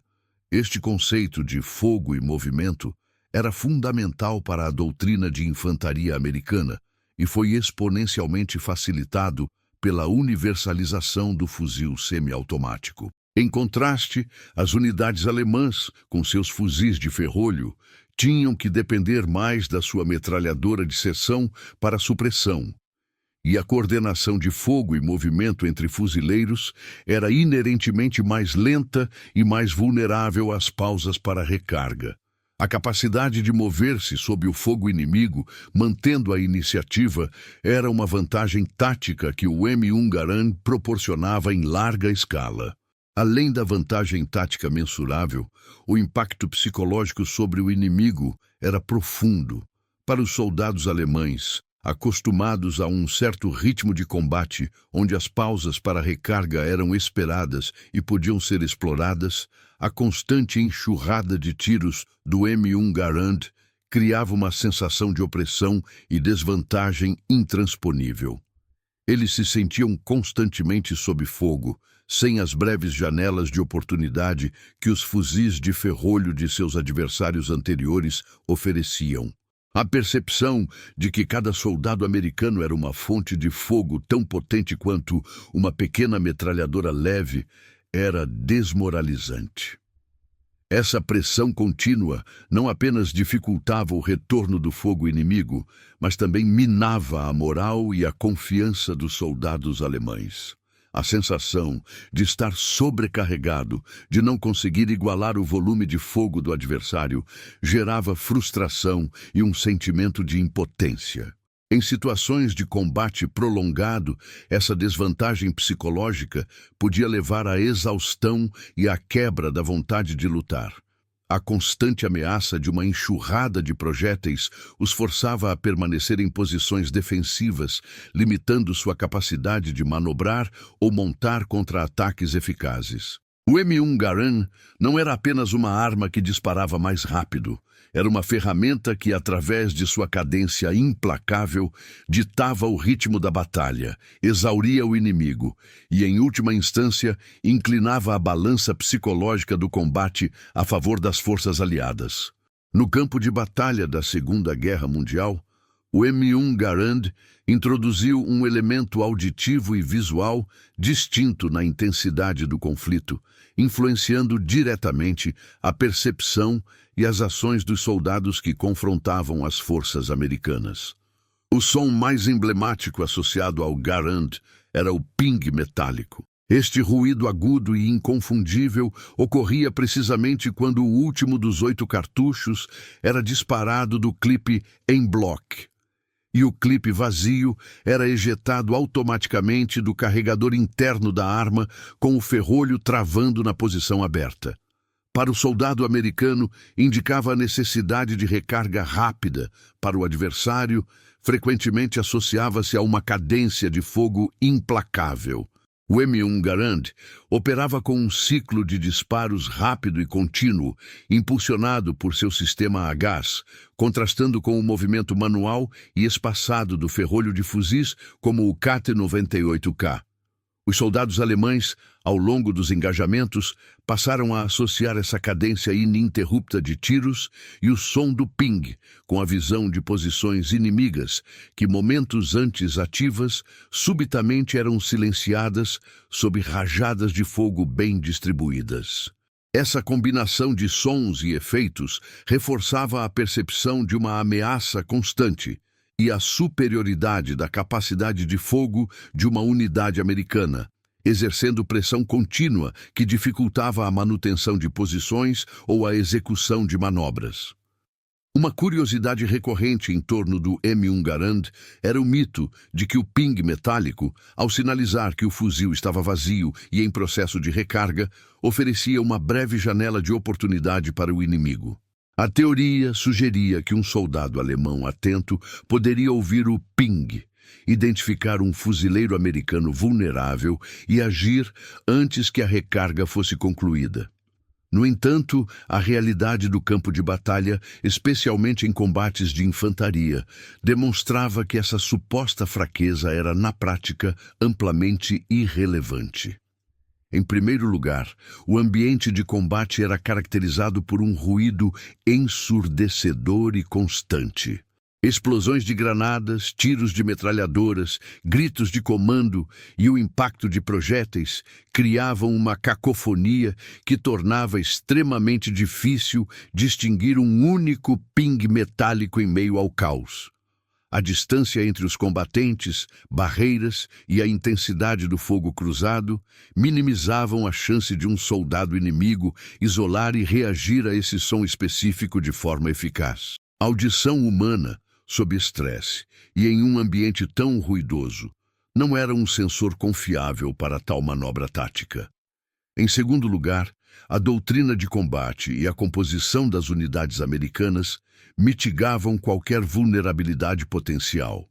Este conceito de fogo e movimento era fundamental para a doutrina de infantaria americana e foi exponencialmente facilitado pela universalização do fuzil semiautomático. Em contraste, as unidades alemãs, com seus fuzis de ferrolho, tinham que depender mais da sua metralhadora de seção para supressão, e a coordenação de fogo e movimento entre fuzileiros era inerentemente mais lenta e mais vulnerável às pausas para recarga. A capacidade de mover-se sob o fogo inimigo, mantendo a iniciativa, era uma vantagem tática que o M1 Garand proporcionava em larga escala. Além da vantagem tática mensurável, o impacto psicológico sobre o inimigo era profundo. Para os soldados alemães, acostumados a um certo ritmo de combate, onde as pausas para recarga eram esperadas e podiam ser exploradas, a constante enxurrada de tiros do M1 Garand criava uma sensação de opressão e desvantagem intransponível. Eles se sentiam constantemente sob fogo, sem as breves janelas de oportunidade que os fuzis de ferrolho de seus adversários anteriores ofereciam. A percepção de que cada soldado americano era uma fonte de fogo tão potente quanto uma pequena metralhadora leve era desmoralizante. Essa pressão contínua não apenas dificultava o retorno do fogo inimigo, mas também minava a moral e a confiança dos soldados alemães. A sensação de estar sobrecarregado, de não conseguir igualar o volume de fogo do adversário, gerava frustração e um sentimento de impotência. Em situações de combate prolongado, essa desvantagem psicológica podia levar à exaustão e à quebra da vontade de lutar. A constante ameaça de uma enxurrada de projéteis os forçava a permanecer em posições defensivas, limitando sua capacidade de manobrar ou montar contra-ataques eficazes. O M1 Garand não era apenas uma arma que disparava mais rápido. Era uma ferramenta que, através de sua cadência implacável, ditava o ritmo da batalha, exauria o inimigo e, em última instância, inclinava a balança psicológica do combate a favor das forças aliadas. No campo de batalha da Segunda Guerra Mundial, o M1 Garand introduziu um elemento auditivo e visual distinto na intensidade do conflito, influenciando diretamente a percepção e as ações dos soldados que confrontavam as forças americanas. O som mais emblemático associado ao Garand era o ping metálico. Este ruído agudo e inconfundível ocorria precisamente quando o último dos 8 cartuchos era disparado do clipe em bloco, e o clipe vazio era ejetado automaticamente do carregador interno da arma, com o ferrolho travando na posição aberta. Para o soldado americano, indicava a necessidade de recarga rápida. Para o adversário, frequentemente associava-se a uma cadência de fogo implacável. O M1 Garand operava com um ciclo de disparos rápido e contínuo, impulsionado por seu sistema a gás, contrastando com o movimento manual e espaçado do ferrolho de fuzis como o KT-98K. Os soldados alemães, ao longo dos engajamentos, passaram a associar essa cadência ininterrupta de tiros e o som do ping, com a visão de posições inimigas, que momentos antes ativas, subitamente eram silenciadas sob rajadas de fogo bem distribuídas. Essa combinação de sons e efeitos reforçava a percepção de uma ameaça constante e a superioridade da capacidade de fogo de uma unidade americana, exercendo pressão contínua que dificultava a manutenção de posições ou a execução de manobras. Uma curiosidade recorrente em torno do M1 Garand era o mito de que o ping metálico, ao sinalizar que o fuzil estava vazio e em processo de recarga, oferecia uma breve janela de oportunidade para o inimigo. A teoria sugeria que um soldado alemão atento poderia ouvir o ping, identificar um fuzileiro americano vulnerável e agir antes que a recarga fosse concluída. No entanto, a realidade do campo de batalha, especialmente em combates de infantaria, demonstrava que essa suposta fraqueza era, na prática, amplamente irrelevante. Em primeiro lugar, o ambiente de combate era caracterizado por um ruído ensurdecedor e constante. Explosões de granadas, tiros de metralhadoras, gritos de comando e o impacto de projéteis criavam uma cacofonia que tornava extremamente difícil distinguir um único ping metálico em meio ao caos. A distância entre os combatentes, barreiras e a intensidade do fogo cruzado minimizavam a chance de um soldado inimigo isolar e reagir a esse som específico de forma eficaz. A audição humana, sob estresse e em um ambiente tão ruidoso, não era um sensor confiável para tal manobra tática. Em segundo lugar, a doutrina de combate e a composição das unidades americanas mitigavam qualquer vulnerabilidade potencial.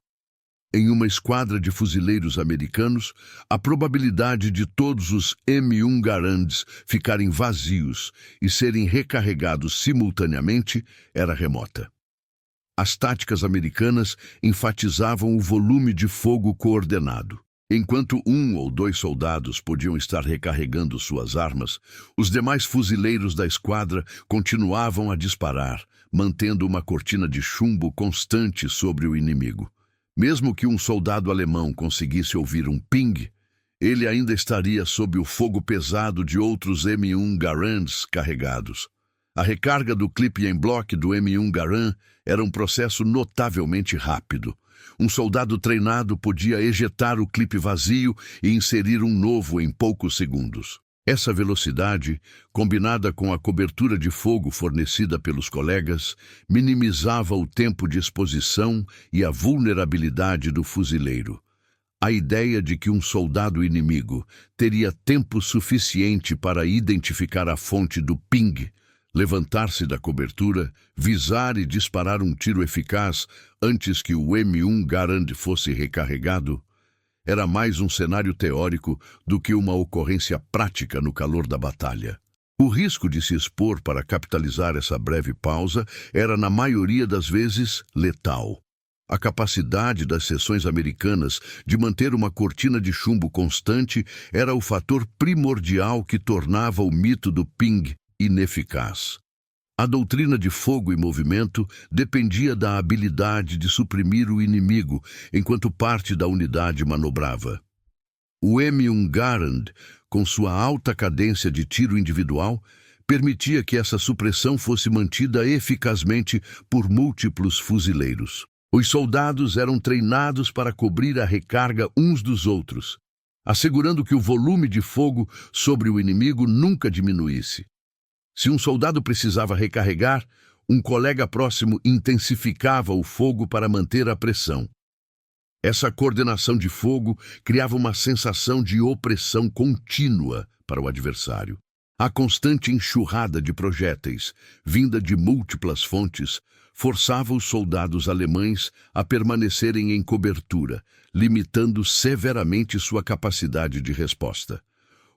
Em uma esquadra de fuzileiros americanos, a probabilidade de todos os M1 Garands ficarem vazios e serem recarregados simultaneamente era remota. As táticas americanas enfatizavam o volume de fogo coordenado. Enquanto um ou dois soldados podiam estar recarregando suas armas, os demais fuzileiros da esquadra continuavam a disparar, mantendo uma cortina de chumbo constante sobre o inimigo. Mesmo que um soldado alemão conseguisse ouvir um ping, ele ainda estaria sob o fogo pesado de outros M1 Garands carregados. A recarga do clipe em bloco do M1 Garand era um processo notavelmente rápido. Um soldado treinado podia ejetar o clipe vazio e inserir um novo em poucos segundos. Essa velocidade, combinada com a cobertura de fogo fornecida pelos colegas, minimizava o tempo de exposição e a vulnerabilidade do fuzileiro. A ideia de que um soldado inimigo teria tempo suficiente para identificar a fonte do ping, levantar-se da cobertura, visar e disparar um tiro eficaz antes que o M1 Garand fosse recarregado, era mais um cenário teórico do que uma ocorrência prática no calor da batalha. O risco de se expor para capitalizar essa breve pausa era, na maioria das vezes, letal. A capacidade das seções americanas de manter uma cortina de chumbo constante era o fator primordial que tornava o mito do ping ineficaz. A doutrina de fogo e movimento dependia da habilidade de suprimir o inimigo enquanto parte da unidade manobrava. O M1 Garand, com sua alta cadência de tiro individual, permitia que essa supressão fosse mantida eficazmente por múltiplos fuzileiros. Os soldados eram treinados para cobrir a recarga uns dos outros, assegurando que o volume de fogo sobre o inimigo nunca diminuísse. Se um soldado precisava recarregar, um colega próximo intensificava o fogo para manter a pressão. Essa coordenação de fogo criava uma sensação de opressão contínua para o adversário. A constante enxurrada de projéteis, vinda de múltiplas fontes, forçava os soldados alemães a permanecerem em cobertura, limitando severamente sua capacidade de resposta.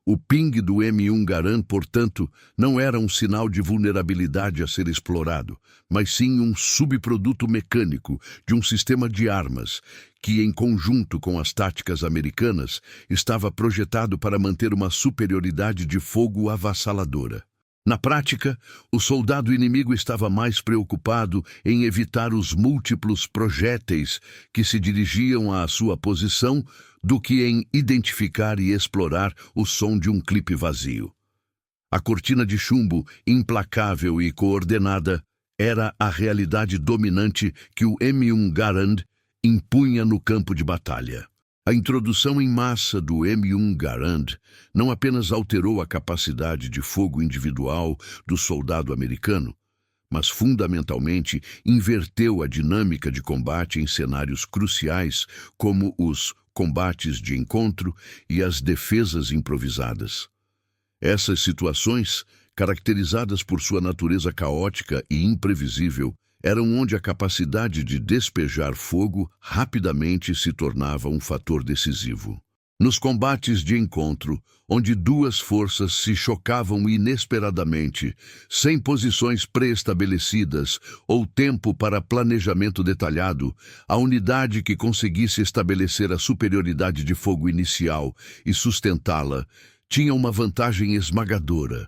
O ping do M1 Garand, portanto, não era um sinal de vulnerabilidade a ser explorado, mas sim um subproduto mecânico de um sistema de armas que, em conjunto com as táticas americanas, estava projetado para manter uma superioridade de fogo avassaladora. Na prática, o soldado inimigo estava mais preocupado em evitar os múltiplos projéteis que se dirigiam à sua posição do que em identificar e explorar o som de um clipe vazio. A cortina de chumbo, implacável e coordenada, era a realidade dominante que o M1 Garand impunha no campo de batalha. A introdução em massa do M1 Garand não apenas alterou a capacidade de fogo individual do soldado americano, mas fundamentalmente inverteu a dinâmica de combate em cenários cruciais como os combates de encontro e as defesas improvisadas. Essas situações, caracterizadas por sua natureza caótica e imprevisível, eram onde a capacidade de despejar fogo rapidamente se tornava um fator decisivo. Nos combates de encontro, onde duas forças se chocavam inesperadamente, sem posições pré-estabelecidas ou tempo para planejamento detalhado, a unidade que conseguisse estabelecer a superioridade de fogo inicial e sustentá-la tinha uma vantagem esmagadora.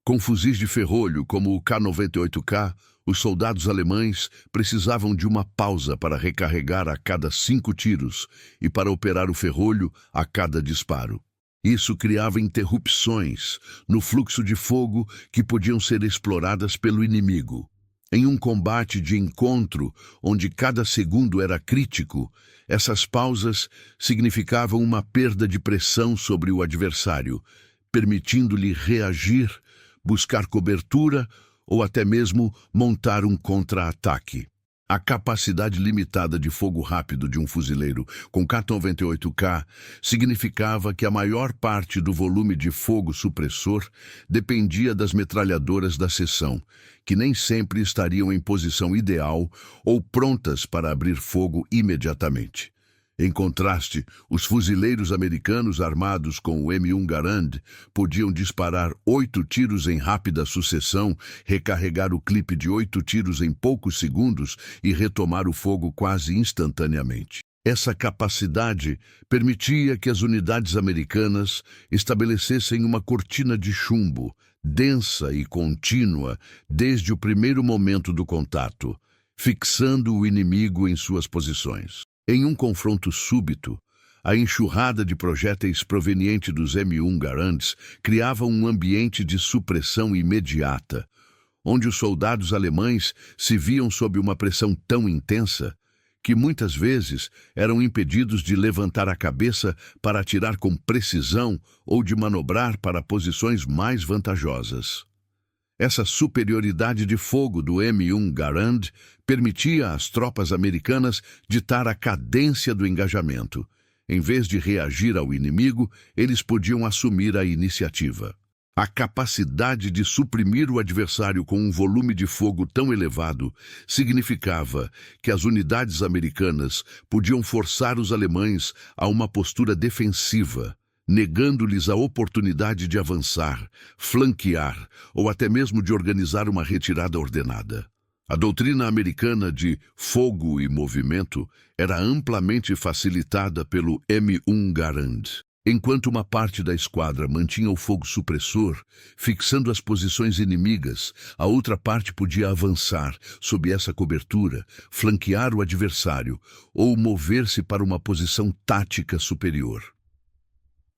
Com fuzis de ferrolho como o K-98K, os soldados alemães precisavam de uma pausa para recarregar a cada 5 tiros e para operar o ferrolho a cada disparo. Isso criava interrupções no fluxo de fogo que podiam ser exploradas pelo inimigo. Em um combate de encontro, onde cada segundo era crítico, essas pausas significavam uma perda de pressão sobre o adversário, permitindo-lhe reagir, buscar cobertura ou até mesmo montar um contra-ataque. A capacidade limitada de fogo rápido de um fuzileiro com K-98K significava que a maior parte do volume de fogo supressor dependia das metralhadoras da seção, que nem sempre estariam em posição ideal ou prontas para abrir fogo imediatamente. Em contraste, os fuzileiros americanos armados com o M1 Garand podiam disparar 8 tiros em rápida sucessão, recarregar o clipe de 8 tiros em poucos segundos e retomar o fogo quase instantaneamente. Essa capacidade permitia que as unidades americanas estabelecessem uma cortina de chumbo, densa e contínua, desde o primeiro momento do contato, fixando o inimigo em suas posições. Em um confronto súbito, a enxurrada de projéteis proveniente dos M1 Garands criava um ambiente de supressão imediata, onde os soldados alemães se viam sob uma pressão tão intensa que muitas vezes eram impedidos de levantar a cabeça para atirar com precisão ou de manobrar para posições mais vantajosas. Essa superioridade de fogo do M1 Garand permitia às tropas americanas ditar a cadência do engajamento. Em vez de reagir ao inimigo, eles podiam assumir a iniciativa. A capacidade de suprimir o adversário com um volume de fogo tão elevado significava que as unidades americanas podiam forçar os alemães a uma postura defensiva, negando-lhes a oportunidade de avançar, flanquear ou até mesmo de organizar uma retirada ordenada. A doutrina americana de fogo e movimento era amplamente facilitada pelo M1 Garand. Enquanto uma parte da esquadra mantinha o fogo supressor, fixando as posições inimigas, a outra parte podia avançar sob essa cobertura, flanquear o adversário ou mover-se para uma posição tática superior.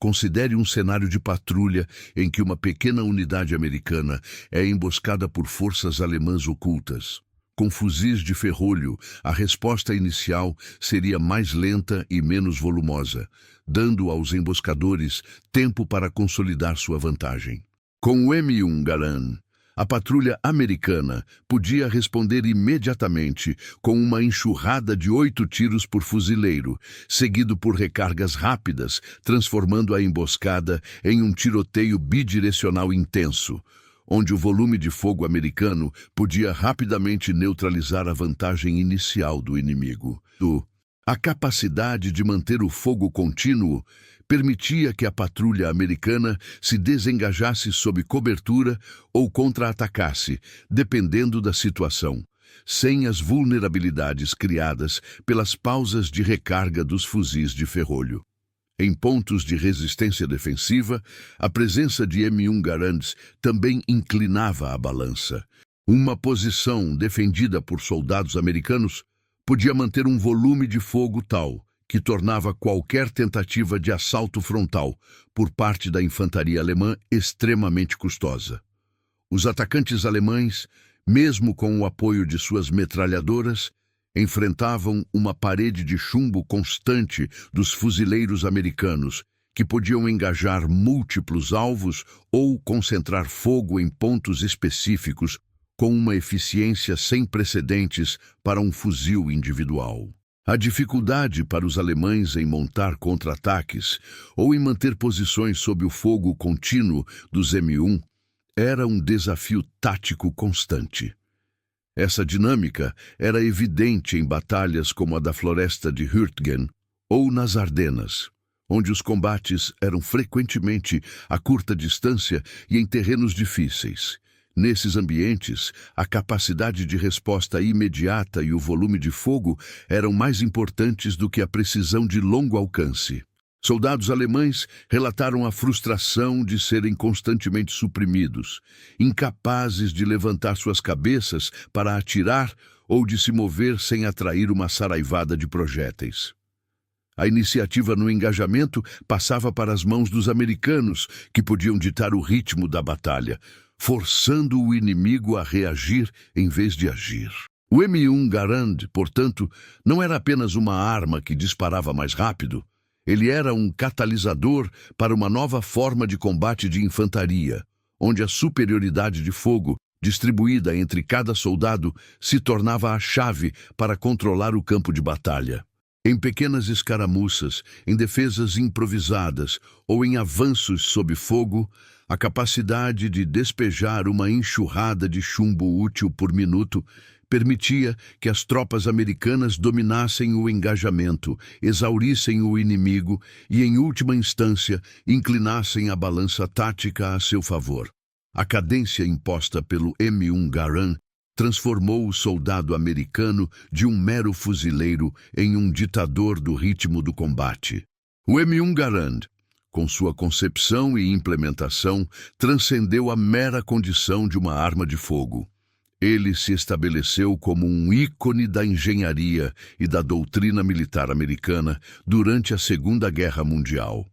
Considere um cenário de patrulha em que uma pequena unidade americana é emboscada por forças alemãs ocultas. Com fuzis de ferrolho, a resposta inicial seria mais lenta e menos volumosa, dando aos emboscadores tempo para consolidar sua vantagem. Com o M1 Garand, A patrulha americana podia responder imediatamente com uma enxurrada de 8 tiros por fuzileiro, seguido por recargas rápidas, transformando a emboscada em um tiroteio bidirecional intenso, onde o volume de fogo americano podia rapidamente neutralizar a vantagem inicial do inimigo. A capacidade de manter o fogo contínuo permitia que a patrulha americana se desengajasse sob cobertura ou contra-atacasse, dependendo da situação, sem as vulnerabilidades criadas pelas pausas de recarga dos fuzis de ferrolho. Em pontos de resistência defensiva, a presença de M1 Garands também inclinava a balança. Uma posição defendida por soldados americanos podia manter um volume de fogo tal que tornava qualquer tentativa de assalto frontal por parte da infantaria alemã extremamente custosa. Os atacantes alemães, mesmo com o apoio de suas metralhadoras, enfrentavam uma parede de chumbo constante dos fuzileiros americanos, que podiam engajar múltiplos alvos ou concentrar fogo em pontos específicos com uma eficiência sem precedentes para um fuzil individual. A dificuldade para os alemães em montar contra-ataques ou em manter posições sob o fogo contínuo dos M1 era um desafio tático constante. Essa dinâmica era evidente em batalhas como a da Floresta de Hürtgen ou nas Ardenas, onde os combates eram frequentemente a curta distância e em terrenos difíceis. Nesses ambientes, a capacidade de resposta imediata e o volume de fogo eram mais importantes do que a precisão de longo alcance. Soldados alemães relataram a frustração de serem constantemente suprimidos, incapazes de levantar suas cabeças para atirar ou de se mover sem atrair uma saraivada de projéteis. A iniciativa no engajamento passava para as mãos dos americanos, que podiam ditar o ritmo da batalha, forçando o inimigo a reagir em vez de agir. O M1 Garand, portanto, não era apenas uma arma que disparava mais rápido. Ele era um catalisador para uma nova forma de combate de infantaria, onde a superioridade de fogo, distribuída entre cada soldado, se tornava a chave para controlar o campo de batalha. Em pequenas escaramuças, em defesas improvisadas ou em avanços sob fogo, a capacidade de despejar uma enxurrada de chumbo útil por minuto permitia que as tropas americanas dominassem o engajamento, exaurissem o inimigo e, em última instância, inclinassem a balança tática a seu favor. A cadência imposta pelo M1 Garand transformou o soldado americano de um mero fuzileiro em um ditador do ritmo do combate. O M1 Garand, com sua concepção e implementação, transcendeu a mera condição de uma arma de fogo. Ele se estabeleceu como um ícone da engenharia e da doutrina militar americana durante a Segunda Guerra Mundial.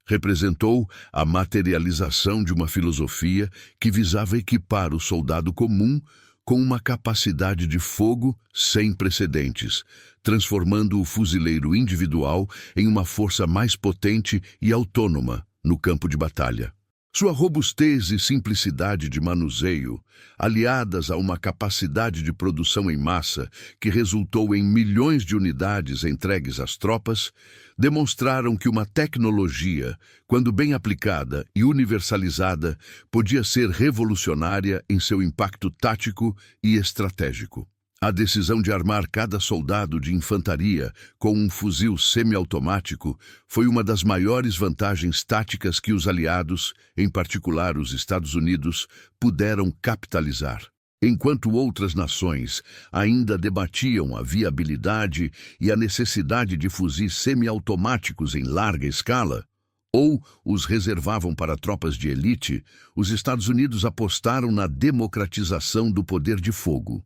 Representou a materialização de uma filosofia que visava equipar o soldado comum com uma capacidade de fogo sem precedentes, transformando o fuzileiro individual em uma força mais potente e autônoma no campo de batalha. Sua robustez e simplicidade de manuseio, aliadas a uma capacidade de produção em massa que resultou em milhões de unidades entregues às tropas, demonstraram que uma tecnologia, quando bem aplicada e universalizada, podia ser revolucionária em seu impacto tático e estratégico. A decisão de armar cada soldado de infantaria com um fuzil semiautomático foi uma das maiores vantagens táticas que os aliados, em particular os Estados Unidos, puderam capitalizar. Enquanto outras nações ainda debatiam a viabilidade e a necessidade de fuzis semiautomáticos em larga escala, ou os reservavam para tropas de elite, os Estados Unidos apostaram na democratização do poder de fogo.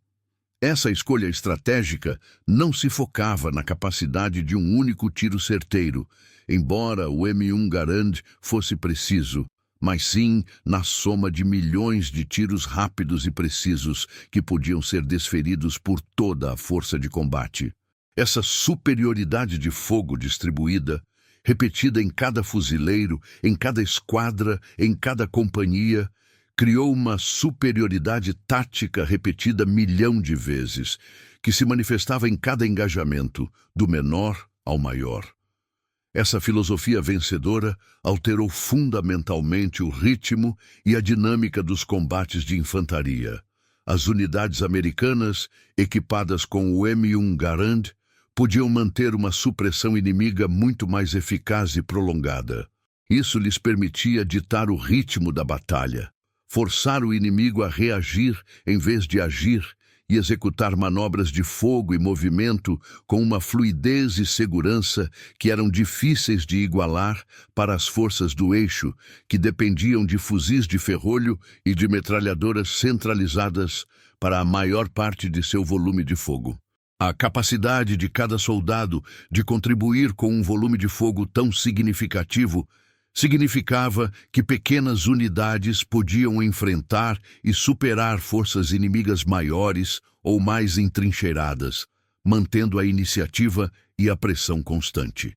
Essa escolha estratégica não se focava na capacidade de um único tiro certeiro, embora o M1 Garand fosse preciso, mas sim na soma de milhões de tiros rápidos e precisos que podiam ser desferidos por toda a força de combate. Essa superioridade de fogo distribuída, repetida em cada fuzileiro, em cada esquadra, em cada companhia, criou uma superioridade tática repetida milhão de vezes, que se manifestava em cada engajamento, do menor ao maior. Essa filosofia vencedora alterou fundamentalmente o ritmo e a dinâmica dos combates de infantaria. As unidades americanas, equipadas com o M1 Garand, podiam manter uma supressão inimiga muito mais eficaz e prolongada. Isso lhes permitia ditar o ritmo da batalha, forçar o inimigo a reagir em vez de agir e executar manobras de fogo e movimento com uma fluidez e segurança que eram difíceis de igualar para as forças do eixo, que dependiam de fuzis de ferrolho e de metralhadoras centralizadas para a maior parte de seu volume de fogo. A capacidade de cada soldado de contribuir com um volume de fogo tão significativo significava que pequenas unidades podiam enfrentar e superar forças inimigas maiores ou mais entrincheiradas, mantendo a iniciativa e a pressão constante.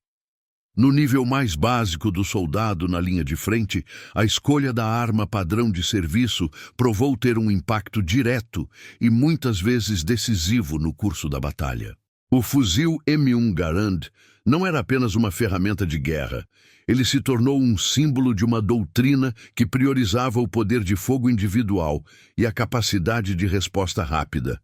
No nível mais básico do soldado na linha de frente, a escolha da arma padrão de serviço provou ter um impacto direto e muitas vezes decisivo no curso da batalha. O fuzil M1 Garand não era apenas uma ferramenta de guerra. Ele se tornou um símbolo de uma doutrina que priorizava o poder de fogo individual e a capacidade de resposta rápida.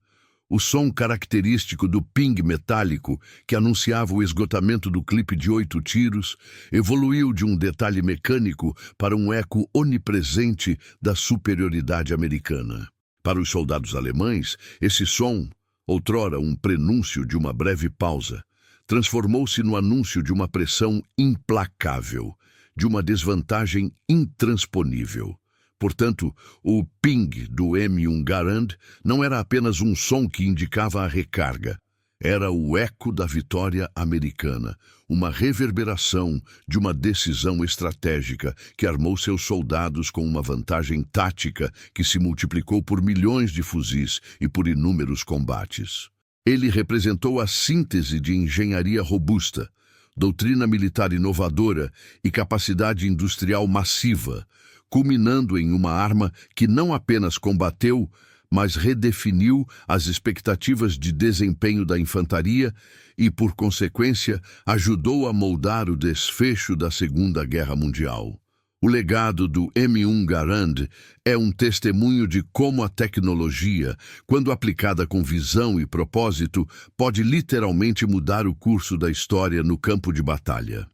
O som característico do ping metálico, que anunciava o esgotamento do clipe de 8 tiros, evoluiu de um detalhe mecânico para um eco onipresente da superioridade americana. Para os soldados alemães, esse som, outrora um prenúncio de uma breve pausa, transformou-se no anúncio de uma pressão implacável, de uma desvantagem intransponível. Portanto, o ping do M1 Garand não era apenas um som que indicava a recarga. Era o eco da vitória americana, uma reverberação de uma decisão estratégica que armou seus soldados com uma vantagem tática que se multiplicou por milhões de fuzis e por inúmeros combates. Ele representou a síntese de engenharia robusta, doutrina militar inovadora e capacidade industrial massiva, culminando em uma arma que não apenas combateu, mas redefiniu as expectativas de desempenho da infantaria e, por consequência, ajudou a moldar o desfecho da Segunda Guerra Mundial. O legado do M1 Garand é um testemunho de como a tecnologia, quando aplicada com visão e propósito, pode literalmente mudar o curso da história no campo de batalha.